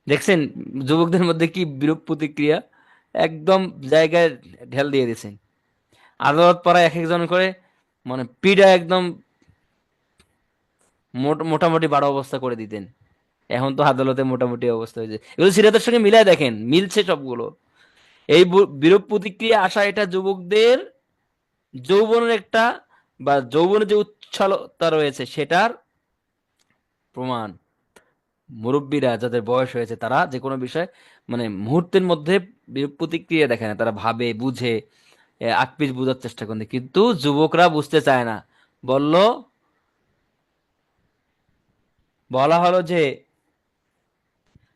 Speaker 1: দেখছেন যুবকদের মধ্যে কি বিরূপ প্রতিক্রিয়া, একদম জায়গায় ঢেল দিয়ে দিছেন। আদালত পাড়ায় এক একজন করে মানে পিডা একদম মোটামুটি বারো অবস্থা করে দিতেন। এখন তো আদালতে মোটামুটি অবস্থা হয়েছে। এগুলো সিরাতের সঙ্গে মিলায় দেখেন, মিলছে সবগুলো। এই বিরূপ প্রতিক্রিয়া আসা, এটা যুবকদের যৌবনের একটা, বা যৌবনের যে উচ্ছলতা রয়েছে সেটার প্রমাণ। মুরব্বীরা যাদের বয়স হয়েছে তারা যে কোনো বিষয় মানে মুহূর্তের মধ্যে বিরূপ প্রতিক্রিয়া দেখে না, তারা ভাবে বুঝে আকপিস বোঝার চেষ্টা করে, কিন্তু যুবকরা বুঝতে চায় না। বলল, বলা হলো যে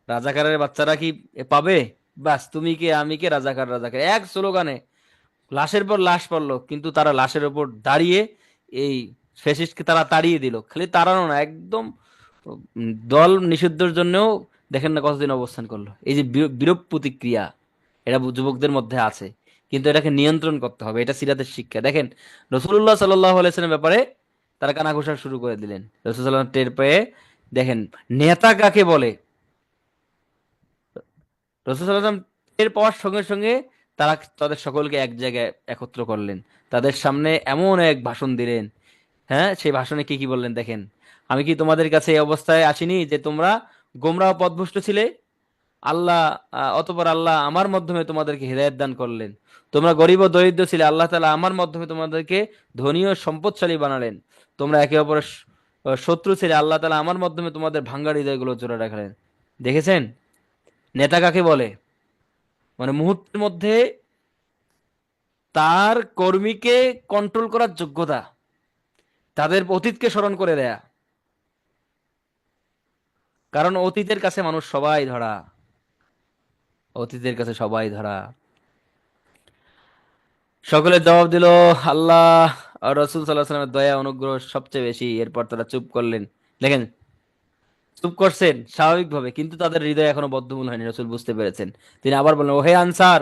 Speaker 1: রাজাকারের বাচ্চারা কি পাবে, বাস তুমি কে আমি কে, রাজাকার রাজাকার, এক স্লোগানে লাশের পর লাশ পড়লো, কিন্তু তারা লাশের ওপর দাঁড়িয়ে এই ফ্যাসিস্টকে তারা তাড়িয়ে দিল। খালি তাড়ানো না, একদম দল নিষিদ্ধের জন্যও দেখেন না কতদিন অবস্থান করলো। এই যে বিরূপ প্রতিক্রিয়া, এটা যুবকদের মধ্যে আছে, কিন্তু এটাকে নিয়ন্ত্রণ করতে হবে, এটা সিরাতের শিক্ষা। দেখেন রসুল্লাহ সাল্লাহ আলাইসাল্লামের ব্যাপারে তারা কানাঘুষা শুরু করে দিলেন। রসুল সাল্লাম টের পেয়ে, দেখেন নেতা কাকে বলে, রসুল সাল্লাম টের পাওয়ার সঙ্গে সঙ্গে তারা তাদের সকলকে এক জায়গায় একত্র করলেন, তাদের সামনে এমন এক ভাষণ দিলেন। হ্যাঁ, সেই ভাষণে কি কি বললেন দেখেন, আমি কি তোমাদের কাছে এই অবস্থায় আসিনি যে তোমরা গোমরাহ পথভ্রষ্ট ছিলে, আল্লাহ অতঃপর আল্লাহ আমার মাধ্যমে তোমাদেরকে হৃদায়ত দান করলেন। তোমরা গরিব ও দরিদ্র ছিলে, আল্লাহ তাআলা আমার মাধ্যমে তোমাদেরকে ধনী ও সম্পদশালী বানালেন। তোমরা একে অপরের শত্রু ছিলে, আল্লাহ তাআলা আমার মাধ্যমে তোমাদের ভাঙ্গা হৃদয়গুলো জোড়া রাখলেন। দেখেছেন নেতা কাকে বলে, মানে মুহূর্তের মধ্যে তার কর্মীকে কন্ট্রোল করার যোগ্যতা, তাদের অতীতকে স্মরণ করে দেয়া। কারণ অতীতের কাছে মানুষ সবাই ধরা, অতীতের কাছে সবাই ধরা। সকলে জবাব দিল আল্লাহ আর রসুল সাল্লাহ সাল্লামের দয়া অনুগ্রহ সবচেয়ে বেশি। এরপর তারা চুপ করলেন। দেখেন চুপ করছেন স্বাভাবিকভাবে, কিন্তু তাদের হৃদয় এখনো বদ্ধমূল হয়নি, রসুল বুঝতে পেরেছেন। তিনি আবার বললেন, ওহে আনসার,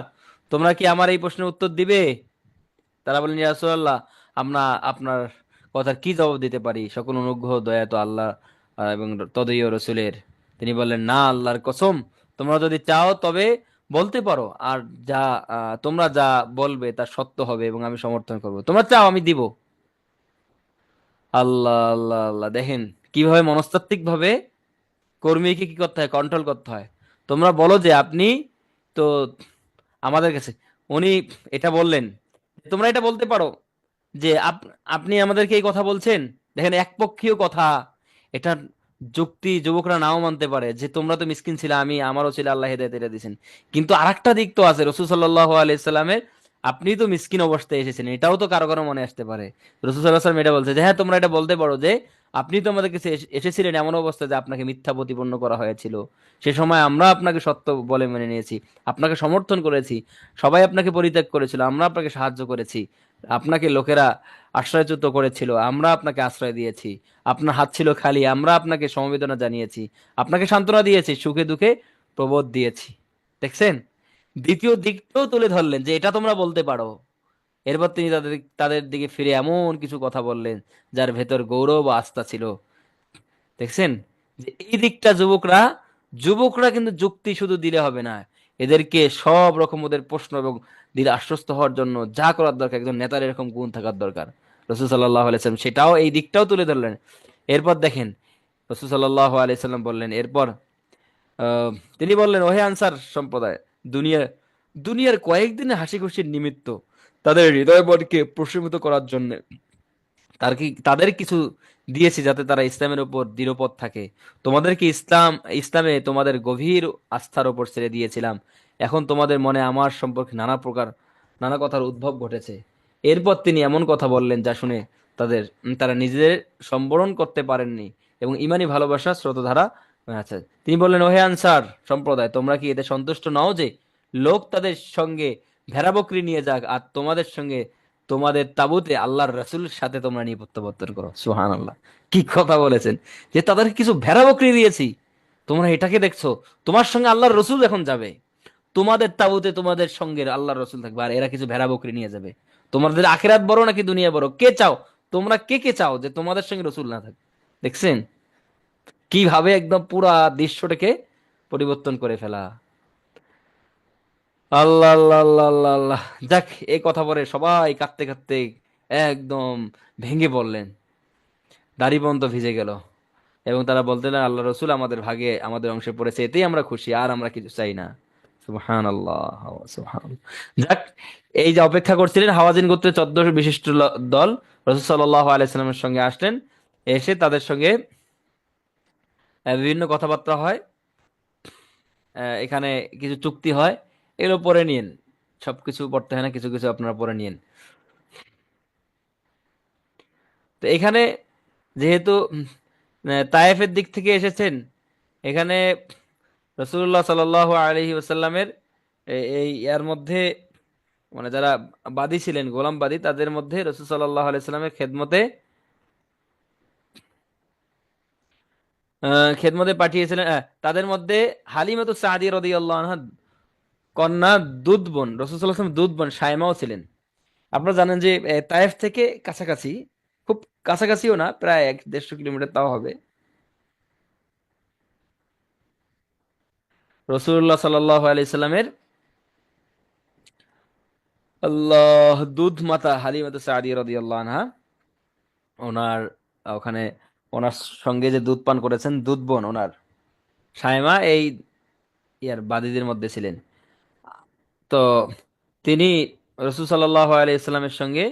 Speaker 1: তোমরা কি আমার এই প্রশ্নের উত্তর দিবে? তারা বললেন, ইয়া রাসূলুল্লাহ, আমরা আপনার কথার কি জবাব দিতে পারি, সকল অনুগ্রহ দয়া তো আল্লাহ এবং তদীয় রসুলের। তিনি বললেন, না, আল্লাহর কসম, তোমরা যদি চাও তবে বলতে পারো, আর যা তোমরা যা বলবে তা সত্য হবে এবং আমি সমর্থন করব। তোমরা চাও আমি দিব। আল্লাহ, আল্লাহ, আল্লাহ, দেখেন কিভাবে মনস্তাত্ত্বিক ভাবে কর্মীকে কি করতে হয়, কন্ট্রোল করতে হয়। তোমরা বলো যে আপনি তো আমাদের কাছে, উনি এটা বললেন, তোমরা এটা বলতে পারো যে আপনি আমাদেরকে এই কথা বলছেন। দেখেন একপক্ষীয় কথা, এটা যুক্তি যুবকরা নাও মানতে পারে যে তোমরা তো মিসকিন ছিলে, আমি আমারও ছিল, আল্লাহ হেদায়েত এটা দিয়েছেন। কিন্তু আরেকটা দিক তো আছে, রসুল সাল্লাল্লাহু আলাইহি সাল্লামের, আপনি তো মিসকিন অবস্থায় এসেছেন, এটাও তো কারো কারো মনে আসতে পারে। রসুল সাল্লাল্লাহু আলাইহি সাল্লাম এটা বলছে যে হ্যাঁ, তোমরা এটা বলতে পারো যে আপনি তো আমাদের কাছে এসেছিলেন এমন অবস্থায় যে আপনাকে মিথ্যা প্রতিপন্ন করা হয়েছিল। সে সময় আমরা আপনাকে সত্য বলে মেনে নিয়েছি, আপনাকে সমর্থন করেছি, সবাই আপনাকে পরিত্যাগ করেছিল, আমরা আপনাকে সাহায্য করেছি। আপনাকে লোকেরা আশ্রয়চ্যুত করেছিল, আমরা আপনাকে আশ্রয় দিয়েছি। আপনার হাত ছিল খালি, আমরা আপনাকে সমবেদনা জানিয়েছি, আপনাকে সান্ত্বনা দিয়েছি, সুখে দুঃখে প্রবোধ দিয়েছি। দেখছেন দ্বিতীয় দিকটাও তুলে ধরলেন যে এটা তোমরা বলতে পারো। এরপর তিনি তাদের তাদের দিকে ফিরে এমন কিছু কথা বললেন যার ভেতর গৌরব ও আস্থা ছিল। দেখছেন যে এই দিকটা যুবকরা, যুবকরা কিন্তু যুক্তি শুধু দিলে হবে না, এদেরকে সব রকম ওদের প্রশ্ন এবং দিলে আশ্বস্ত হওয়ার জন্য যা করার দরকার, একজন নেতার এরকম গুণ থাকার দরকার। রসুল সাল্লাহ আলাইসাল্লাম সেটাও, এই দিকটাও তুলে ধরলেন। এরপর দেখেন রসুল সাল্লাহ আলাইসাল্লাম বললেন, এরপর আহ, তিনি বললেন, ওহে আনসার সম্প্রদায়, দুনিয়া দুনিয়ার কয়েকদিনে হাসি খুশির নিমিত্ত তাদের হৃদয় বলকে প্রশমিত করার জন্য তাদের কিছু দিয়েছি যাতে তারা ইসলামের উপর দৃঢ়পদ থাকে। তোমাদেরকে ইসলামে তোমাদের গভীর আস্থার উপর ছেড়ে দিয়েছিলাম। এখন তোমাদের মনে আমার সম্পর্কে নানা কথার উদ্ভব ঘটেছে। এরপর তিনি এমন কথা বললেন যা শুনে তারা নিজেদের সম্বরণ করতে পারেননি এবং ইমানি ভালোবাসা স্রোতধারা আচ্ছা, তিনি বললেন, ওহে আনসার সম্প্রদায়, তোমরা কি এতে সন্তুষ্ট নও যে লোক তাদের সঙ্গে ভেড়া বকরি নিয়ে যাক, আর তোমাদের সঙ্গে তোমাদের তাবুতে আল্লাহর রাসূলের সাথে তোমরা নিয়ে প্রত্যাবর্তন করো? সুবহানাল্লাহ, কি কথা বলেছেন! যে তাদের কিছু ভেড়া বকরি দিয়েছি, তোমরা এটাকে দেখছো? তোমার সঙ্গে আল্লাহর রসুল এখন যাবে, তোমাদের তাবুতে তোমাদের সঙ্গে আল্লাহর রসুল থাকবে, আর এরা কিছু ভেড়া বকরি নিয়ে যাবে। তোমাদের আখিরাত বড় নাকি দুনিয়া বড়? কে চাও? তোমরা কে চাও যে তোমাদের সঙ্গে রসুল না থাকে? দেখছেন কিভাবে একদম পুরা দৃশ্যটাকে পরিবর্তন করে ফেলা! আল্লাহ আল্লাহ আল্লাহ আল্লাহ আল্লাহ। যাক, এই কথা বলে সবাই কাঁদতে কাঁদতে একদম ভেঙে পড়লেন, দাড়ি পর্যন্ত ভিজে গেল, এবং তারা বলতেন, আল্লাহ রসুল আমাদের ভাগে আমাদের অংশে পড়েছে, এতেই আমরা খুশি, আর আমরা কিছু চাই না। সুবহানাল্লাহ, সুবহানাল্লাহ। যাক, এই যে অপেক্ষা করছিলেন হাওয়াযিন গোত্রের 14 বিশিষ্ট দল রাসূল সাল্লাল্লাহু আলাইহি সাল্লামের সঙ্গে আসলেন। এসে তাদের সঙ্গে বিভিন্ন কথাবার্তা হয়, এখানে কিছু চুক্তি হয়, এগুলো পরে নিয়েন। সবকিছু পড়তে হয় না, কিছু কিছু আপনারা পরে নিয়েন। তো এখানে যেহেতু তায়েফের দিক থেকে এসেছেন, এখানে রাসূলুল্লাহ সাল্লাল্লাহু আলাইহি ওয়াসাল্লামের এই ইয়ার মধ্যে, মানে যারা বাদী ছিলেন, গোলাম বাদী, তাদের মধ্যে রাসূল সাল্লাল্লাহু আলাইহি সাল্লামের খেদমতে পাঠিয়েছিলেন। তাদের মধ্যে হালিমাতু সাদিয়া রাদিয়াল্লাহু আনহা কন্যা দুধ বোন, রাসূল সাল্লাল্লাহু আলাইহি ওয়াসাল্লাম দুধ বোন শাইমাও ছিলেন। আপনারা জানেন যে তায়েফ থেকে কাছাকাছি, খুব কাছাকাছিও না, প্রায় 150 কিলোমিটার তাও হবে, রসুল্লাহ সাল্লাহ আলাইসাল্লামের দুধ মাতা হালিমাতু সাদিয়া রাদিয়াল্লাহু আনহা, ওনার ওখানে ওনার সঙ্গে যে দুধ পান করেছেন দুধ বোন ওনার শাইমা, এই ইয়ার বাদীদের মধ্যে ছিলেন। তো তিনি রসুল সাল্লাহ আলাইসাল্লামের সঙ্গে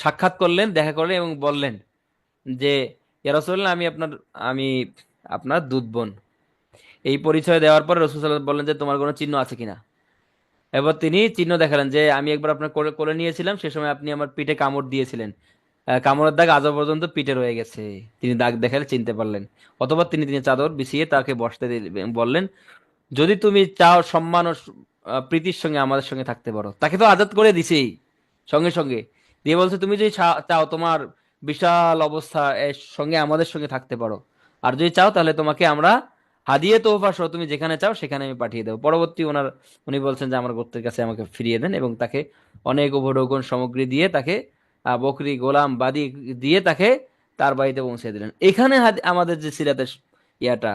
Speaker 1: সাক্ষাৎ করলেন, দেখা করলেন এবং বললেন যে, ইয়া রাসূলুল্লাহ, আমি আপনার দুধ বোন। এই পরিচয় দেওয়ার পর রসুল সাল্লাল্লাহু বললেন যে, তোমার কোনো চিহ্ন আছে কিনা? এবার তিনি চিহ্ন দেখালেন যে, আমি একবার আপনার কোলে কোলে নিয়েছিলাম, সে সময় আপনি আমার পিঠে কামড় দিয়েছিলেন, কামড়ের দাগ আজও পর্যন্ত পিঠে রয়ে গেছে। তিনি দাগ দেখালে চিনতে পারলেন। অথবা তিনি তিনি চাদর বিছিয়ে তাকে বসতে বললেন, যদি তুমি চাও সম্মান ও প্রীতির সঙ্গে আমাদের সঙ্গে থাকতে পারো। তাকে তো আজাদ করে দিছেই সঙ্গে সঙ্গে, দিয়ে বলছে, তুমি যদি চাও তোমার বিশাল অবস্থা এর সঙ্গে আমাদের সঙ্গে থাকতে পারো, আর যদি চাও তাহলে তোমাকে আমরা হাদিয়ে তোহফা সহ তুমি যেখানে চাও সেখানে আমি পাঠিয়ে দেবো। উনি বলছেন যে, আমার গোত্রের কাছে আমাকে ফিরিয়ে দেন, এবং তাকে অনেক উপঢৌকন সামগ্রী দিয়ে তাকে বকরি গোলাম বাদী দিয়ে তাকে তার বাড়িতে পৌঁছে দিলেন। এখানে আমাদের যে সিরাতের ইয়াটা,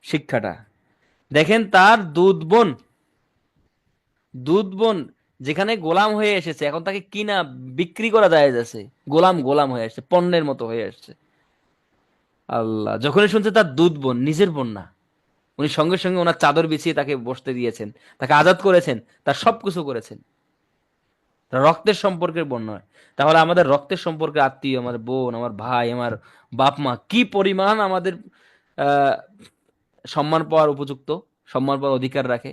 Speaker 1: শিক্ষাটা দেখেন, তার দুধ বোন যেখানে গোলাম হয়ে এসেছে, এখন তাকে কিনা বিক্রি করা যায় যাচ্ছে, গোলাম গোলাম হয়ে আসছে, পণ্যের মতো হয়ে আসছে। আল্লাহ যখনই শুনছে তার দুধ বোন, নিজের বোন না, উনি সঙ্গে সঙ্গে ওনার চাদর বিছিয়ে তাকে বসতে দিয়েছেন, তাকে আজাদ করেছেন, তার সবকিছু করেছেন। তার রক্তের সম্পর্কের বোন নয়। তাহলে আমাদের রক্তের সম্পর্কে আত্মীয়, আমার বোন, আমার ভাই, আমার বাপ মা কি পরিমাণ আমাদের আহ সম্মান পাওয়ার উপযুক্ত, সম্মান পাওয়ার অধিকার রাখে।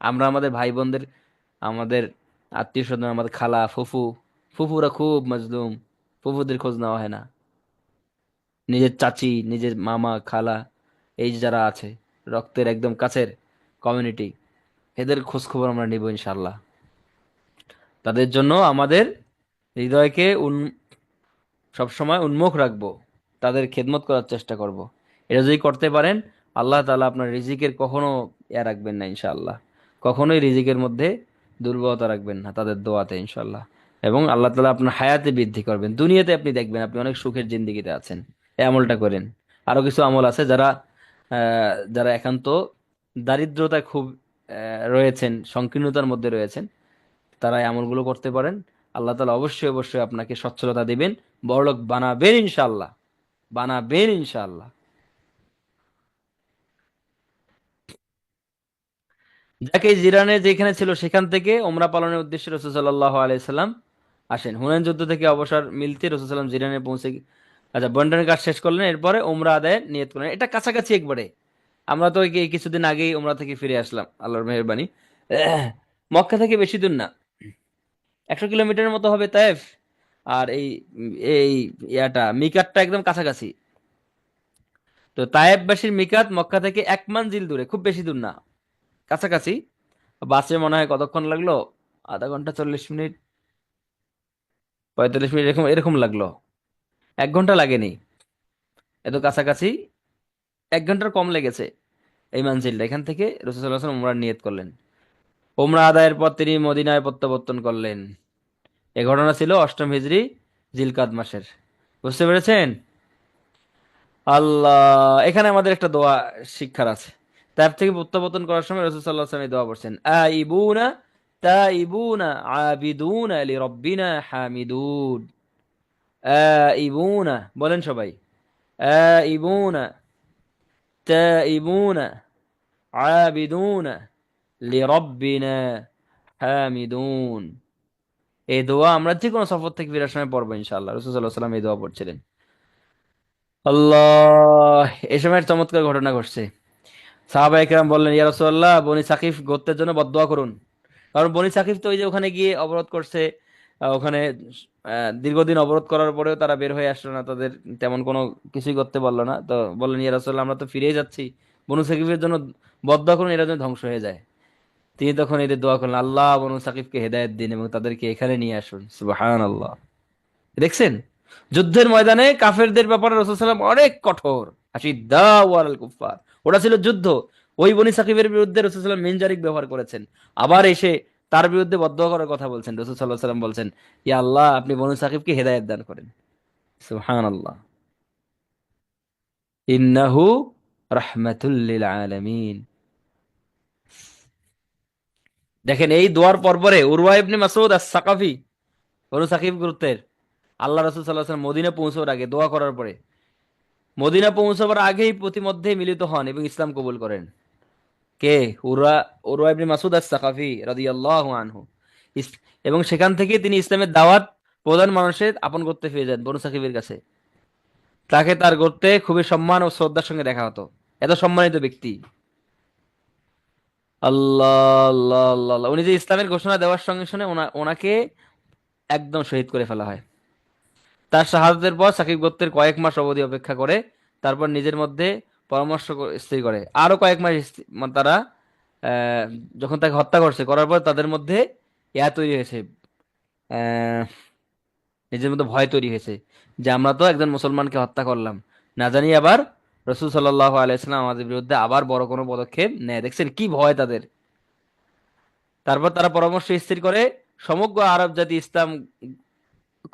Speaker 1: আমরা আমাদের ভাই বোনদের, আমাদের আত্মীয় স্বজন, আমাদের খালা ফুফুরা খুব মজলুম, ফুফুদের খোঁজ নেওয়া হয় না। নিজের চাচি, নিজের মামা, খালা, এই যে যারা আছে রক্তের একদম কাছের কমিউনিটি, এদের খোঁজ খবর আমরা নিব ইনশাল্লাহ। তাদের জন্য আমাদের হৃদয়কে সবসময় উন্মুখ রাখবো, তাদের খেদমত করার চেষ্টা করব। এটা যদি করতে পারেন, আল্লাহ তাআলা আপনার রিজিকের কখনো রাখবেন না ইনশাআল্লাহ। কখনোই রিজিকের মধ্যে দুর্বলতা রাখবেন না তাদের দোয়াতে ইনশাআল্লাহ। এবং আল্লাহ তাআলা আপনার হায়াতে বৃদ্ধি করবেন, দুনিয়াতে আপনি দেখবেন আপনি অনেক সুখের জিন্দেগিতে আছেন। এই আমলটা করেন। আরো কিছু আমল আছে, যারা একান্ত দারিদ্রতায় খুব রয়েছেন, সংকীর্ণতার মধ্যে রয়েছেন, তারা এই আমলগুলো করতে পারেন। আল্লাহ তাআলা অবশ্যই অবশ্যই আপনাকে সচ্ছলতা দিবেন, বড়লোক বানাবেন ইনশাআল্লাহ, বানাবেন ইনশাআল্লাহ। যাকে জিরানে যেখানে ছিল সেখান থেকে ওমরা পালনের উদ্দেশ্যে রাসূল সাল্লাল্লাহু আলাইহি সাল্লাম আসেন। হুনাইন যুদ্ধ থেকে অবসর মিলতে রাসূল সাল্লাম জিরানে পৌঁছে, আচ্ছা, বন্টনের কাজ শেষ করলেন, এরপরে ওমরা আদায়ের নিয়ত করলেন। এটা কাছাকাছি একবারে। আমরা তো এই কিছুদিন আগেই ওমরা থেকে ফিরে আসলাম, আল্লাহর মেহেরবানি। মক্কা থেকে বেশি দূর না, 100 কিলোমিটারের মতো হবে তায়েফ। আর এই মিকাতটা একদম কাছাকাছি। তো তায়েফবাসীর মিকাত মক্কা থেকে 1 মানজিল দূরে, খুব বেশি দূর না, কাছাকাছি। বাসে মনে হয় কতক্ষণ লাগলো, আধা ঘন্টা, 40 মিনিট, 45 মিনিট, এরকম এরকম লাগলো। 1 ঘন্টা লাগেনি, এত কাছাকাছি। 1 ঘন্টার কম লেগেছে এই মানজিলটা। এখান থেকে রাসূল সাল্লাল্লাহু আলাইহি ওয়াসাল্লাম উমরার নিয়ত করলেন। উমরা আদায়ের পর তিনি মদিনায় প্রত্যাবর্তন করলেন। এ ঘটনা ছিল 8ম হিজরি জিলকাদ মাসের। বুঝতে পেরেছেন? আল্লাহ, এখানে আমাদের একটা দোয়া শিক্ষার আছে। তার থেকে প্রত্যাবর্তন করার সময় রাসূল সাল্লাল্লাহু আলাইহি ওয়াসাল্লাম এই দোয়া পড়ছেন, আইবুনা তাইবুনা আবিদুনা লিরাব্বিনা হামিদুন। আইবুনা বলেন সবাই, আইবুনা তাইবুনা আবিদুনা লিরাব্বিনা হামিদুন। এই দোয়া আমরা যে কোনো সফর থেকে ফেরার সময় পড়বো ইনশাআল্লাহ। রাসূল সাল্লাল্লাহু আলাইহি ওয়াসাল্লাম এই দোয়া পড়ছিলেন। আল্লাহ, এই সময় একটা চমৎকার ঘটনা ঘটছে। সাহাবা একরাম বললেন, ইয়া রাসূলুল্লাহ, বনি সাকিফ গোত্রের জন্য বদদোয়া করুন। কারণ বনি সাকিফ তো ওই যে ওখানে গিয়ে অবরোধ করছে, ওখানে দীর্ঘদিন অবরোধ করার পরেও তারা বের হয়ে আসলো না, তাদের তেমন কোনো কিছুই করতে পারলো না। তো বললেন, ইয়া রাসূলুল্লাহ, আমরা তো ফিরেই যাচ্ছি, বনু সাকিফের জন্য বদদোয়া করুন, এরা যেন ধ্বংস হয়ে যায়। তিনি তখন এদের দোয়া করলেন, আল্লাহ বনু সাকিফকে হেদায়েত দিন এবং তাদেরকে এখানে নিয়ে আসুন। সুবহানাল্লাহ। দেখছেন, যুদ্ধের ময়দানে কাফেরদের ব্যাপারে রাসূল সাল্লাল্লাহু আলাইহি ওয়াসাল্লাম অনেক কঠোর। আশিদ্দাউ আলাল কুফার, ওটা ছিল যুদ্ধ। ওই বনী সাকিবের বিরুদ্ধে রাসূল সাল্লাল্লাহু আলাইহি ওয়াসাল্লাম মিনজারিক ব্যবহার করেছেন। আবার এসে তার বিরুদ্ধে বদদোয়া করার কথা বলছেন। রাসূল সাল্লাল্লাহু আলাইহি ওয়াসাল্লাম বলছেন, ইয়া আল্লাহ, আপনি বনু সাকিবকে হেদায়েত দান করেন। সুবহানাল্লাহ। ইন্নাহু রাহমাতুল লিল আলামিন। দেখেন, এই দোয়ার পরপরে উরওয়া ইবনে মাসউদ আস-সাকাফি, বনু সাকিব গোত্রের, আল্লাহ রাসূল সাল্লাল্লাহু আলাইহি ওয়াসাল্লাম মদিনা পৌঁছার আগে দোয়া করার পরে, মদিনা পৌঁছাবার আগেই প্রতিমধ্যে মিলিত হন এবং ইসলাম কবুল করেন। কে? উরওয়া, উরওয়া ইবনে মাসউদ আস-সাকাফি রাদিয়াল্লাহু আনহু। ইস- এবং সেখান থেকে তিনি ইসলামের দাওয়াত প্রধান মানুষের আপন করতে পেয়ে যান বনু সাকিবের কাছে। তাকে তার গোত্রে খুবই সম্মান ও শ্রদ্ধার সঙ্গে দেখা হতো, এত সম্মানিত ব্যক্তি। আল্লাহ আল্লাহ আল্লাহ আল্লাহ। উনি যে ইসলামের ঘোষণা দেওয়ার সঙ্গে সঙ্গে ওনাকে একদম শহীদ করে ফেলা হয়। তার শাহাদাতের পর সাকিব গোত্রের কয়েক মাস অবধি অপেক্ষা করে, তারপর নিজের মধ্যে পরামর্শ স্থির করে আরো কয়েক মাস মানে তারা আহ, যখন তাকে হত্যা করছে, করার পর তাদের মধ্যে তৈরি হয়েছে, আহ, নিজের মধ্যে ভয় তৈরি হয়েছে যে আমরা তো একজন মুসলমানকে হত্যা করলাম, না জানি আবার রসুল সাল্লাহ আলাইসালাম আমাদের বিরুদ্ধে আবার বড় কোনো পদক্ষেপ নেয়। দেখছেন কি ভয় তাদের। তারপর তারা পরামর্শ স্থির করে সমগ্র আরব জাতি ইসলাম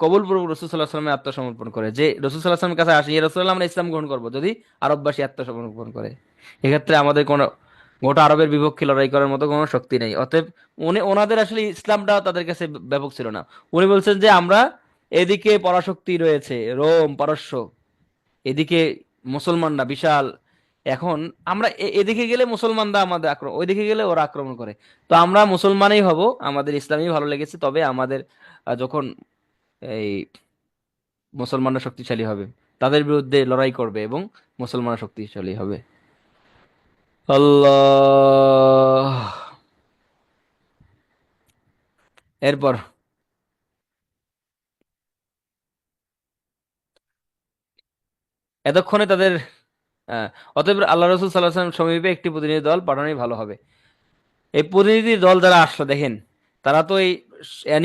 Speaker 1: কবুল পূর্বক রসুল সাল্লাহ সাল্লামে আত্মসমর্পণ করে, যে রসুল সাল্লাহ সাল্লামের কাছে আসি, রসুল্লাহ আমরা ইসলাম গ্রহণ করবো যদি আরববাসী আত্মসমর্পণ করে। এক্ষেত্রে আমাদের কোনো গোটা আরবের বিপক্ষে লড়াই করার মতো কোনো শক্তি নেই। অতএব ওনাদের আসলে ইসলামটা তাদের কাছে ব্যাপক ছিল না। উনি বলছেন যে আমরা, এদিকে পরাশক্তি রয়েছে রোম পারস্য, এদিকে মুসলমানরা বিশাল, এখন আমরা এদিকে গেলে মুসলমানরা আমাদের আক্রমণ, ওইদিকে গেলে ওরা আক্রমণ করে। তো আমরা মুসলমানই হব, আমাদের ইসলামই ভালো লেগেছে, তবে আমাদের যখন এই মুসলমানরা শক্তিশালী হবে, তাদের বিরুদ্ধে লড়াই করবে এবং মুসলমানরা শক্তিশালী হবে। আল্লাহ। এরপর এতক্ষণে তাদের আহ, অতএব আল্লাহ রসুল সাল্লাহ সাল্লাম সমীপে একটি প্রতিনিধি দল পাঠানোই ভালো হবে। এই প্রতিনিধি দল যারা আসলো দেখেন, তারা তো এই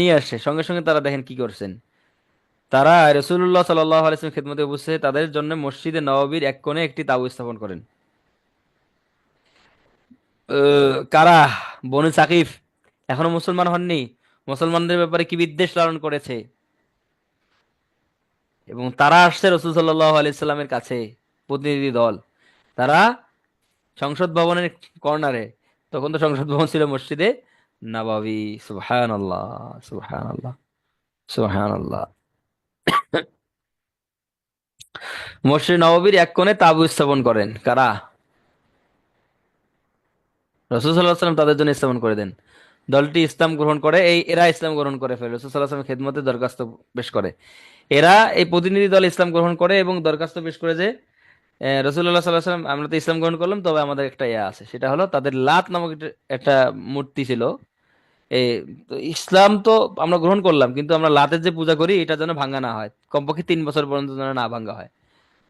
Speaker 1: নিয়ে আসছে, সঙ্গে সঙ্গে তারা দেখেন কি করছেন। তারা রসুল্লাহ সাল্লাহ আলাইসলামের খেদমতে উপস্থিত তাদের জন্য মসজিদে নববীর এক কোণে একটি তাঁবু স্থাপন করেন। কারা? বনু সাকিফ এখনো মুসলমান হননি, মুসলমানদের ব্যাপারে কি বিদ্বেষ লালন করেছে, এবং তারা আসছে রসুল সাল্লাহ আলাইসাল্লামের কাছে, প্রতিনিধি দল। তারা সংসদ ভবনের কর্নারে, তখন তো সংসদ ভবন ছিল মসজিদে নববী। সুবহানাল্লাহ, সুবহানাল্লাহ, সুবহানাল্লাহ। মসজিদ নববীর এক কোণে তাঁবু স্থাপন করেন কারা? রাসূল সাল্লাল্লাহু আলাইহি ওয়াসাল্লাম তাদের জন্য ইসলাম গ্রহণ করে দেন। দলটি ইসলাম গ্রহণ করে, এরা ইসলাম গ্রহণ করে ফেলে, রাসূল সাল্লাল্লাহু আলাইহি ওয়াসাল্লামের খেদমতে দরখাস্ত পেশ করে। এরা, এই প্রতিনিধি দল ইসলাম গ্রহণ করে এবং দরখাস্ত পেশ করে যে রাসূলুল্লাহ সাল্লাল্লাহু আলাইহি ওয়াসাল্লাম, আমরা তো ইসলাম গ্রহণ করলাম, তবে আমাদের একটা আছে, সেটা হলো তাদের লাত নামক একটা মূর্তি ছিল। এই, তো ইসলাম তো আমরা গ্রহণ করলাম, কিন্তু আমরা লাতের যে পূজা করি এটা যেন ভাঙ্গা না হয়, কমপক্ষে 3 বছর পর্যন্ত যেন না ভাঙ্গা হয়।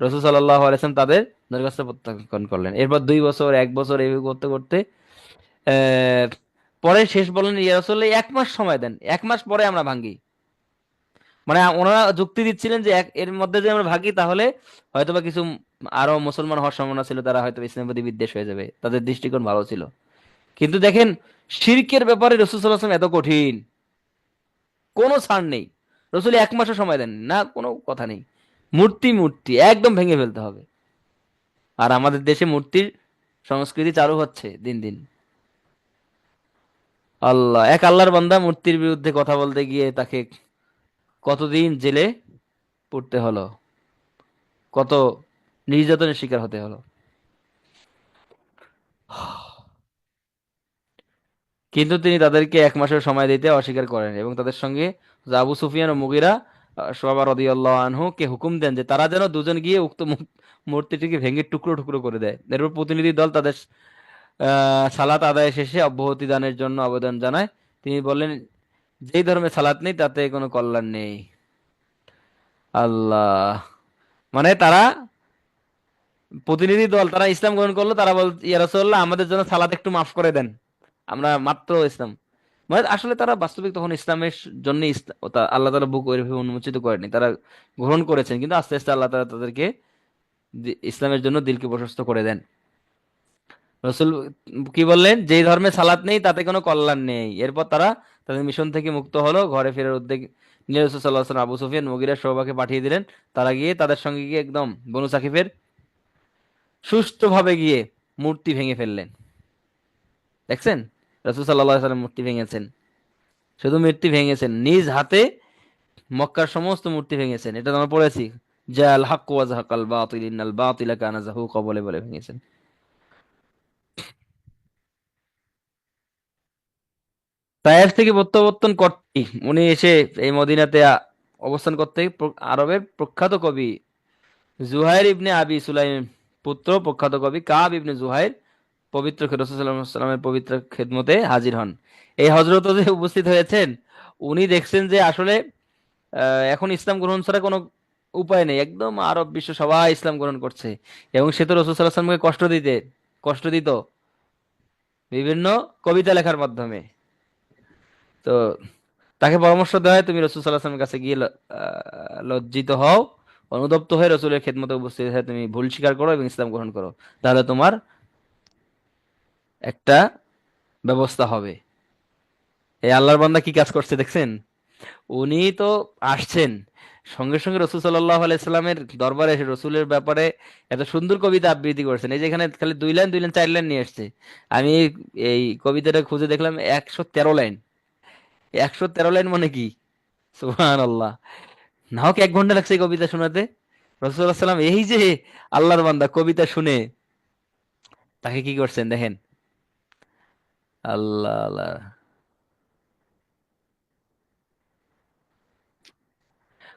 Speaker 1: রাসূল সাল্লাল্লাহু আলাইহি ওয়াসাল্লাম তাদের দরখাস্ত প্রত্যাখ্যান করলেন। এরপর 2 বছর, 1 বছর এইভাবে করতে করতে আহ, পরে শেষ বললেন, ইয়া রাসূলুল্লাহ 1 মাস সময় দেন, 1 মাস পরে আমরা ভাঙ্গি। মানে ওনারা যুক্তি দিচ্ছিলেন যে এর মধ্যে যদি আমরা ভাগি তাহলে হয়তোবা কিছু আরো মুসলমান হওয়ার সম্ভাবনা ছিল, তারা হয়তো ইসলামের প্রতি বিদ্বেষ হয়ে যাবে, তাদের দৃষ্টিকোণ ভালো ছিল। কিন্তু দেখেন, শিরকের ব্যাপারে রাসূল সাল্লাল্লাহু আলাইহি ওয়াসাল্লাম এত কঠিন, কোনো ছাড় নেই। রসুল 1 মাসও সময় দেন না, কোনো কথা নেই। মূর্তি মূর্তি একদম ভেঙে ফেলতে হবে। আর আমাদের দেশে মূর্তির সংস্কৃতি চালু হচ্ছে দিন দিন। আল্লাহ, এক আল্লাহর বান্দা মূর্তির বিরুদ্ধে কথা বলতে গিয়ে তাকে কতদিন জেলে পড়তে হলো, কত নির্যাতনের শিকার হতে হলো। কিন্তু তিনি তাদেরকে 1 মাসের সময় দিতে অস্বীকার করেন এবং তাদের সঙ্গে যে আবু সুফিয়ান ও মুগিরা শুআবা রাদিয়াল্লাহু আনহু কে হুকুম দেন যে তারা যেন দুজন গিয়ে উক্ত মূর্তিটিকে ভেঙে টুকরো টুকরো করে দেয়। এরপর প্রতিনিধি দল তাদের সালাত আদায় শেষে অব্যাহতি দানের জন্য আবেদন জানায়। তিনি বললেন, যেই ধর্মে সালাত নেই তাতে কোনো কল্যাণ নেই। আল্লাহ, মানে তারা, প্রতিনিধি দল তারা ইসলাম গ্রহণ করলো, তারা বল, ইয়া রাসূলুল্লাহ আমাদের জন্য সালাত একটু মাফ করে দেন, আমরা মাত্র ইসলাম, মানে আসলে তারা বাস্তবিক তখন ইসলামের জন্য আল্লাহ তাআলা বুক ওইভাবে উন্মোচিত করেনি, তারা গ্রহণ করেছেন, কিন্তু আস্তে আস্তে আল্লাহ তাআলা তাদেরকে ইসলামের জন্য দিলকে প্রশস্ত করে দেন। রসুল কি বললেন, যেই ধর্মে সালাত নেই তাতে কোনো কল্যাণ নেই। এরপর তারা তাদের মিশন থেকে মুক্ত হলো, ঘরে ফেরার উদ্যোগ নিয়ে রাসূল সাল্লাল্লাহু আলাইহি ওয়াসাল্লাম আবু সুফিয়ান মুগিরা শোবাকে পাঠিয়ে দিলেন। তারা গিয়ে তাদের সঙ্গে গিয়ে একদম বনু সাকিফের সুষ্ঠুভাবে গিয়ে মূর্তি ভেঙে ফেললেন। দেখছেন, রাসূল সাল্লাল্লাহু আলাইহি ওয়াসাল্লাম মূর্তি ভেঙেছেন, শুধু মূর্তি ভেঙেছেন, নিজ হাতে মক্কার সমস্ত মূর্তি ভেঙেছেন। এটা আমরা পড়েছি, জাল হাক্কু ওয়া যাহাকাল বাতিল ইন্নাল বাতিলা কানা যাহুকা বলে বলে ভেঙেছেন। তায়েফ থেকে প্রত্যাবর্তন করতেই উনি এসে এই মদিনাতে অবস্থান করতে আরবের প্রখ্যাত কবি জুহাইর ইবনে আবি সুলাইম পুত্র প্রখ্যাত কবি কাব ইবনে জুহাইর পবিত্র রাসূল সাল্লাল্লাহু আলাইহি ওয়াসাল্লামের পবিত্র খেদমতে হাজির হন। এই হযরত যে উপস্থিত হয়েছেন, উনি দেখছেন যে আসলে এখন ইসলাম গ্রহণ ছাড়া কোনো উপায় নেই, একদম আরব বিশ্ব সবাই ইসলাম গ্রহণ করছে, এবং সে তো রাসূল সাল্লাল্লাহু আলাইহি ওয়াসাল্লামকে কষ্ট দিত বিভিন্ন কবিতা লেখার মাধ্যমে। তো তাকে পরামর্শ দেওয়া হয়, তুমি রাসূল সাল্লাল্লাহু আলাইহি ওয়াসাল্লামের কাছে গিয়ে লজ্জিত হও, অনুতপ্ত হয়ে রাসূলের খেদমতে উপস্থিত হয়ে তুমি ভুল স্বীকার করো এবং ইসলাম গ্রহণ করো, তাহলে তোমার একটা ব্যবস্থা হবে। এই আল্লাহর বান্দা কি কাজ করছে দেখছেন, উনি তো আসছেন, সঙ্গে সঙ্গে রসুল সাল্লাহ আলাইস্লামের দরবারে এসে রসুলের ব্যাপারে এত সুন্দর কবিতা আবৃত্তি করছেন। এই যে এখানে খালি 2 লাইন 2 লাইন 4 লাইন নিয়ে এসছে। আমি এই কবিতাটা খুঁজে দেখলাম 113 লাইন। 113 লাইন মানে কি, সুবহানাল্লাহ! না হোক 1 ঘন্টা লাগছে এই কবিতা শোনাতে। রসুল্লাহ সাল্লাম এই যে আল্লাহর বান্দা কবিতা শুনে তাকে কি করছেন দেখেন। আল্লাহ আল্লাহ,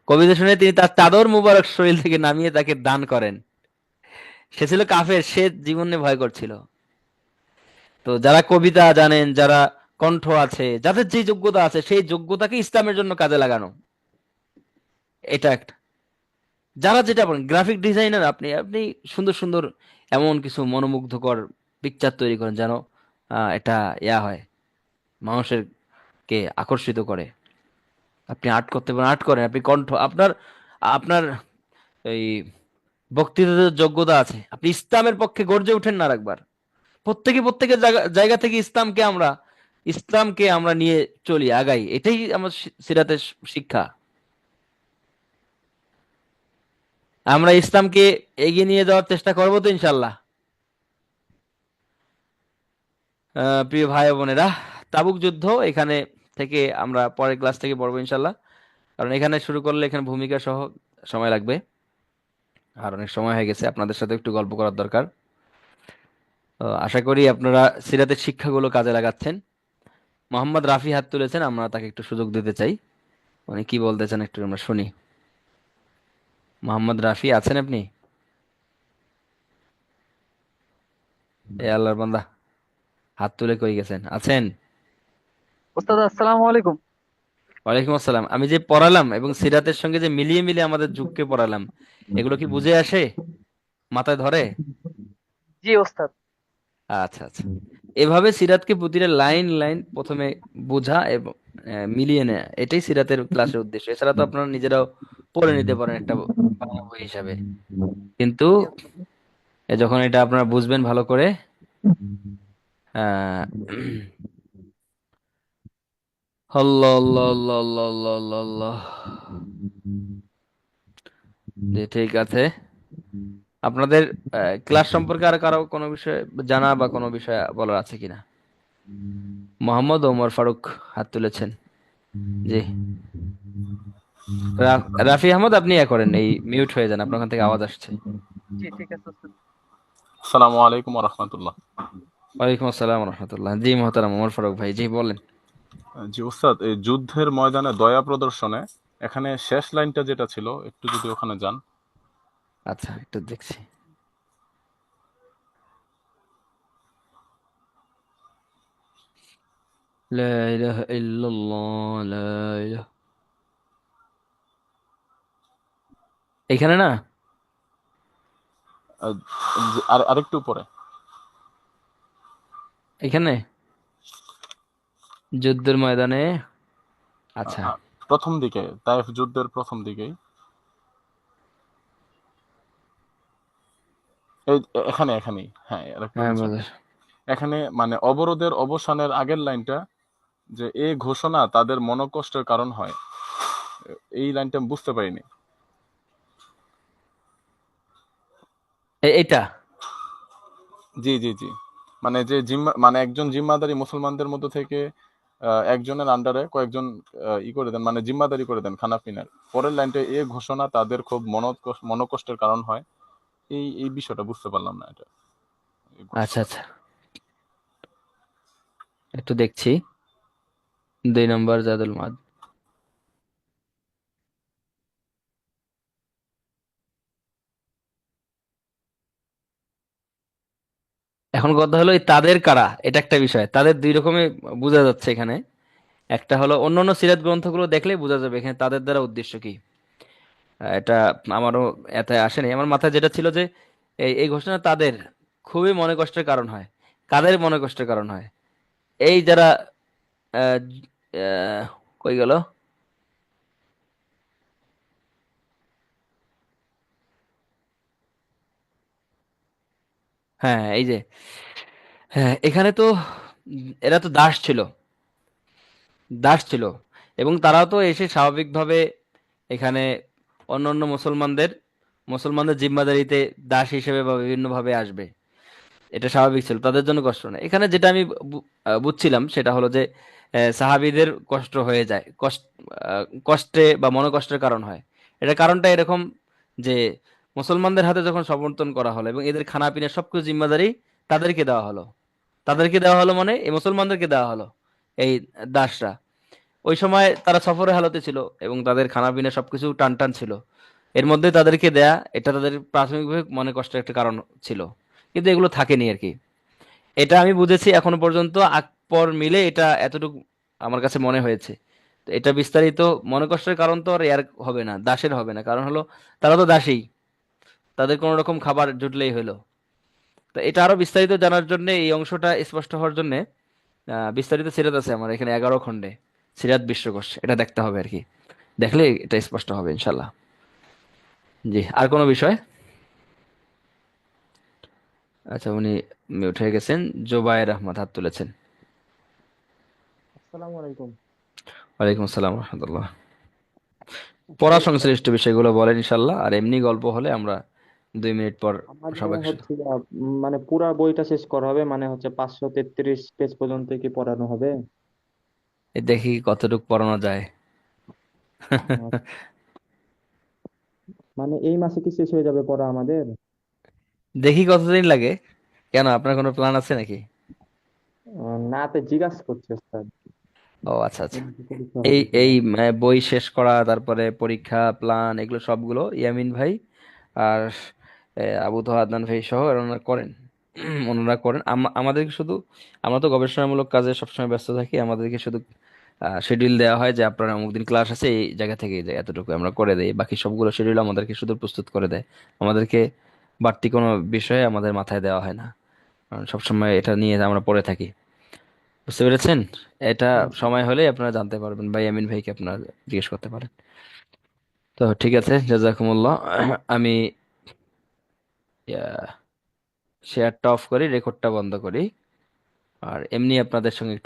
Speaker 1: কবিতা শুনে তিনি তার চাদর মুবারক শরীর থেকে নামিয়ে তাকে দান করেন। সে ছিল কাফের, সে জীবনে ভয় করছিল। তো যারা কবিতা জানেন, যারা কণ্ঠ আছে, যাদের যে যোগ্যতা আছে, সেই যোগ্যতাকে ইসলামের জন্য কাজে লাগানো, এটা একটা। যারা যেটা বলেন, গ্রাফিক ডিজাইনার, আপনি আপনি সুন্দর সুন্দর এমন কিছু মনোমুগ্ধকর পিকচার তৈরি করেন যেন এটা হয়, মানুষের কে আকর্ষিত করে। আপনি আর্ট করতে পারেন, আর্ট করেন, আপনি কণ্ঠ আপনার, আপনার এই বক্তৃতার যোগ্যতা আছে, আপনি ইসলামের পক্ষে গর্জে উঠেন না আর একবার। প্রত্যেকের জায়গা জায়গা থেকে ইসলামকে আমরা নিয়ে চলি, আগাই, এটাই আমার সিরাতের শিক্ষা। আমরা ইসলামকে এগিয়ে নিয়ে যাওয়ার চেষ্টা করবো তো ইনশাল্লাহ। প্রিয় ভাই ও বোনেরা, তাবুক যুদ্ধ এখানে থেকে আমরা পরের ক্লাস থেকে পড়বো ইনশাল্লাহ, কারণ এখানে শুরু করলে এখানে ভূমিকা সহ সময় লাগবে, আর অনেক সময় হয়ে গেছে, আপনাদের সাথে একটু গল্প করার দরকার। আশা করি আপনারা সিরাতের শিক্ষাগুলো কাজে লাগাচ্ছেন। মোহাম্মদ রাফি হাত তুলেছেন, আমরা তাকে একটু সুযোগ দিতে চাই। উনি কি বলতে চান একটু আমরা শুনি। মোহাম্মদ রাফি আছেন আপনি? এ আল্লাহর বান্দা, হাত তুলে কই গেছেন? আছেন?
Speaker 2: ওস্তাদ আসসালামু আলাইকুম।
Speaker 1: ওয়ালাইকুম আসসালাম। আমি যে পড়ালাম এবং সিরাতের সঙ্গে যে মিলিয়ে মিলিয়ে আমাদের যুগকে পড়ালাম, এগুলো কি বুঝে আসে, মাথায় ধরে?
Speaker 2: জি ওস্তাদ।
Speaker 1: আচ্ছা আচ্ছা। এভাবে সিরাতকে প্রতিটা লাইন লাইন প্রথমে বোঝা এবং মিলিয়ে নেয়া, এটাই সিরাতের ক্লাসের উদ্দেশ্য। এছাড়া তো আপনারা নিজেরাও পড়ে নিতে পারেন একটা বাংলা বই হিসাবে। কিন্তু
Speaker 2: জি ওস্তাদ।
Speaker 1: যখন এটা আপনারা বুঝবেন ভালো করে, আহ আল্লাহ আল্লাহ আল্লাহ আল্লাহ আল্লাহ আল্লাহ আল্লাহ। জি ঠিক আছে। আপনাদের ক্লাস সম্পর্কে আর কারো কোনো বিষয় জানা বা কোনো বিষয় বলার আছে কিনা? মোহাম্মদ ওমর ফারুক হাত তুলেছেন। জি। রাফি আহমদ, আপনি করেন, এই মিউট হয়ে যান, আপনার ওখান থেকে আওয়াজ আসছে।
Speaker 2: জি ঠিক আছে ওস্তাদ।
Speaker 3: আসসালামু আলাইকুম রহমতুল্লাহ।
Speaker 1: ওয়ালাইকুম আসসালাম রহমতুল্লাহ। জি মোহতারাম ওমর ফারুক ভাই, জি বলেন।
Speaker 3: জি উস্তাদ, এই যুদ্ধের ময়দানে দয়া প্রদর্শনে এখানে শেষ লাইনটা যেটা ছিল, একটু যদি ওখানে যান।
Speaker 1: আচ্ছা একটু দেখছি। লা ইলাহা ইল্লাল্লাহ, লা ইলাহা। এখানে না?
Speaker 3: আহ, আর আরেকটু উপরে।
Speaker 1: এখানে যুদ্ধের ময়দানে।
Speaker 3: আহ,
Speaker 1: আচ্ছা।
Speaker 3: আহ, প্রথম দিকে, তাইফ যুদ্ধের প্রথম দিকেই। এই এখানে এখানেই, হ্যাঁ আরেকটু
Speaker 1: হ্যাঁ
Speaker 3: নিচে।
Speaker 1: বলো।
Speaker 3: এখানে মানে অবরোধের অবসানের আগের লাইনটা, যে এই ঘোষণা তাদের মনোকষ্টের কারণ হয়, এই লাইনটা আমি বুঝতে পারিনি।
Speaker 1: এইটা।
Speaker 3: জি জি জি। মানে যে জিম্মা, মানে একজন জিম্মাদারি মুসলমানদের মধ্য থেকে একজনের আন্ডারে কয়েকজন করে দেন, মানে জিম্মাদারি করে দেন খানাপিনার। পরের লাইনটা এ ঘোষণা তাদের খুব মনোকষ্টের কারণ হয়। এই বিষয়টা বুঝতে পারলাম না এটা, এই
Speaker 1: আচ্ছা
Speaker 3: ঘোষণাটা।
Speaker 1: আচ্ছা, একটু দেখছি। 2 নম্বর জাদুল মাদ। এখন কথা হলো এই তাদের কারা, এটা একটা বিষয়, তাদের দুই রকমে বোঝা যাচ্ছে এখানে। একটা হলো অন্যান্য সিরাত গ্রন্থগুলো দেখলেই বোঝা যাবে এখানে তাদের দ্বারা উদ্দেশ্য কি। এটা আমারও এতে আসেনি, আমার মাথায় যেটা ছিল যে এই এই ঘোষণা তাদের খুবই মনে কষ্টের কারণ হয়। কাদের মনে কষ্টের কারণ হয়? এই যারা আহ, কই গেল? হ্যাঁ এই যে, হ্যাঁ এখানে তো এরা তো দাস ছিল, দাস ছিল। এবং তারাও তো এসে স্বাভাবিকভাবে এখানে অন্যান্য মুসলমানদের মুসলমানদের জিম্মাদারিতে দাস হিসেবে বা বিভিন্নভাবে আসবে। এটা স্বাভাবিক ছিল, তাদের জন্য কষ্ট না। এখানে যেটা আমি বুঝছিলাম সেটা হলো যে সাহাবীদের কষ্ট হয়ে যায়, কষ্টে বা মনোকষ্টের কারণ হয়। এটা কারণটা এরকম যে মুসলমানদের হাতে যখন সমর্থন করা হলো এবং এদের খানা পিনা সবকিছু জিম্মাদারি তাদেরকে দেওয়া হলো। তাদেরকে দেওয়া হলো মানে এই মুসলমানদেরকে দেওয়া হলো, এই দাসরা। ওই সময় তারা সফরের হালতে ছিল এবং তাদের খানা পিনা সবকিছু টান টান ছিল। এর মধ্যে তাদেরকে দেয়া, এটা তাদের প্রাথমিকভাবে মনে কষ্টের একটা কারণ ছিল। কিন্তু এগুলো থাকেনি আর কি। এটা আমি বুঝেছি এখনো পর্যন্ত, আগ পর মিলে এটা এতটুকু আমার কাছে মনে হয়েছে। তো এটা বিস্তারিত মনে কষ্টের কারণ তো আর এর হবে না, দাসের হবে না, কারণ হলো তারা তো দাসী, তাদের কোনো রকম খাবার জুটলেই হলো। তো এটা আরো বিস্তারিত জানার জন্য, এই অংশটা স্পষ্ট হওয়ার জন্য বিস্তারিত সিরাত আছে আমার এখানে 11 খণ্ডে, সিরাত বিশ্বকোষ, এটা দেখতে হবে আর কি। দেখলে এটা স্পষ্ট হবে ইনশাল্লাহ। জি, আর কোনো বিষয়? আচ্ছা, উনি মিউট হয়ে গেছেন। জোবায়ের আহমদ হাত তুলেছেন।
Speaker 2: আসসালামু আলাইকুম।
Speaker 1: ওয়ালাইকুম আসসালাম রহমতুল্লাহ।
Speaker 2: জি
Speaker 1: পড়া
Speaker 2: ওস্তাদ,
Speaker 1: সংশ্লিষ্ট বিষয়গুলো বলেন ইনশাল্লাহ, আর এমনি গল্প হলে আমরা 2 মিনিট পর
Speaker 2: আমাদের
Speaker 1: সবাইকে
Speaker 2: হচ্ছে মানে পুরা বইটা শেষ করা হবে, মানে হচ্ছে 533 পেজ পর্যন্ত কি পড়ানো হবে?
Speaker 1: দেখি কতটুকু পড়ানো যায়।
Speaker 2: আহ, মানে এই মাসে কি শেষ হয়ে যাবে পড়া আমাদের?
Speaker 1: দেখি কতদিন লাগে। কেন, আপনার কোনো প্ল্যান আছে নাকি?
Speaker 2: না, তো জিজ্ঞাসা করছি ওস্তাদ।
Speaker 1: ও আচ্ছা আচ্ছা।
Speaker 2: এমনি পরীক্ষা
Speaker 1: এই
Speaker 2: হবে কিনা।
Speaker 1: এই বই শেষ করা, তারপরে পরীক্ষা প্ল্যান, এগুলো সবগুলো ইয়ামিন ভাই আর আবু তোহা আদনান ভাই সহ ওনারা করেন। ওনারা করেন, আমাদেরকে শুধু, আমরা তো গবেষণামূলক কাজে সবসময় ব্যস্ত থাকি, আমাদেরকে শুধু শিডিউল দেওয়া হয় যে আপনার অমুক দিন ক্লাস আছে এই জায়গা থেকে এই জায়গা, এতটুকু আমরা করে দেই, বাকি সবগুলো শিডিউল আমাদেরকে শুধু প্রস্তুত করে দেয়। আমাদেরকে বাড়তি কোনো বিষয়ে আমাদের মাথায় দেওয়া হয় না, কারণ সবসময় এটা নিয়ে আমরা পড়ে থাকি। বুঝতে পেরেছেন? এটা সময় হলে আপনারা জানতে পারবেন, ভাই আমিন ভাইকে আপনারা জিজ্ঞেস করতে পারেন। তো ঠিক আছে, জাজাকুমুল্লাহ। আমি শেয়ারটা অফ করি, রেকর্ডটা বন্ধ করি, আর এমনি আপনাদের সঙ্গে একটু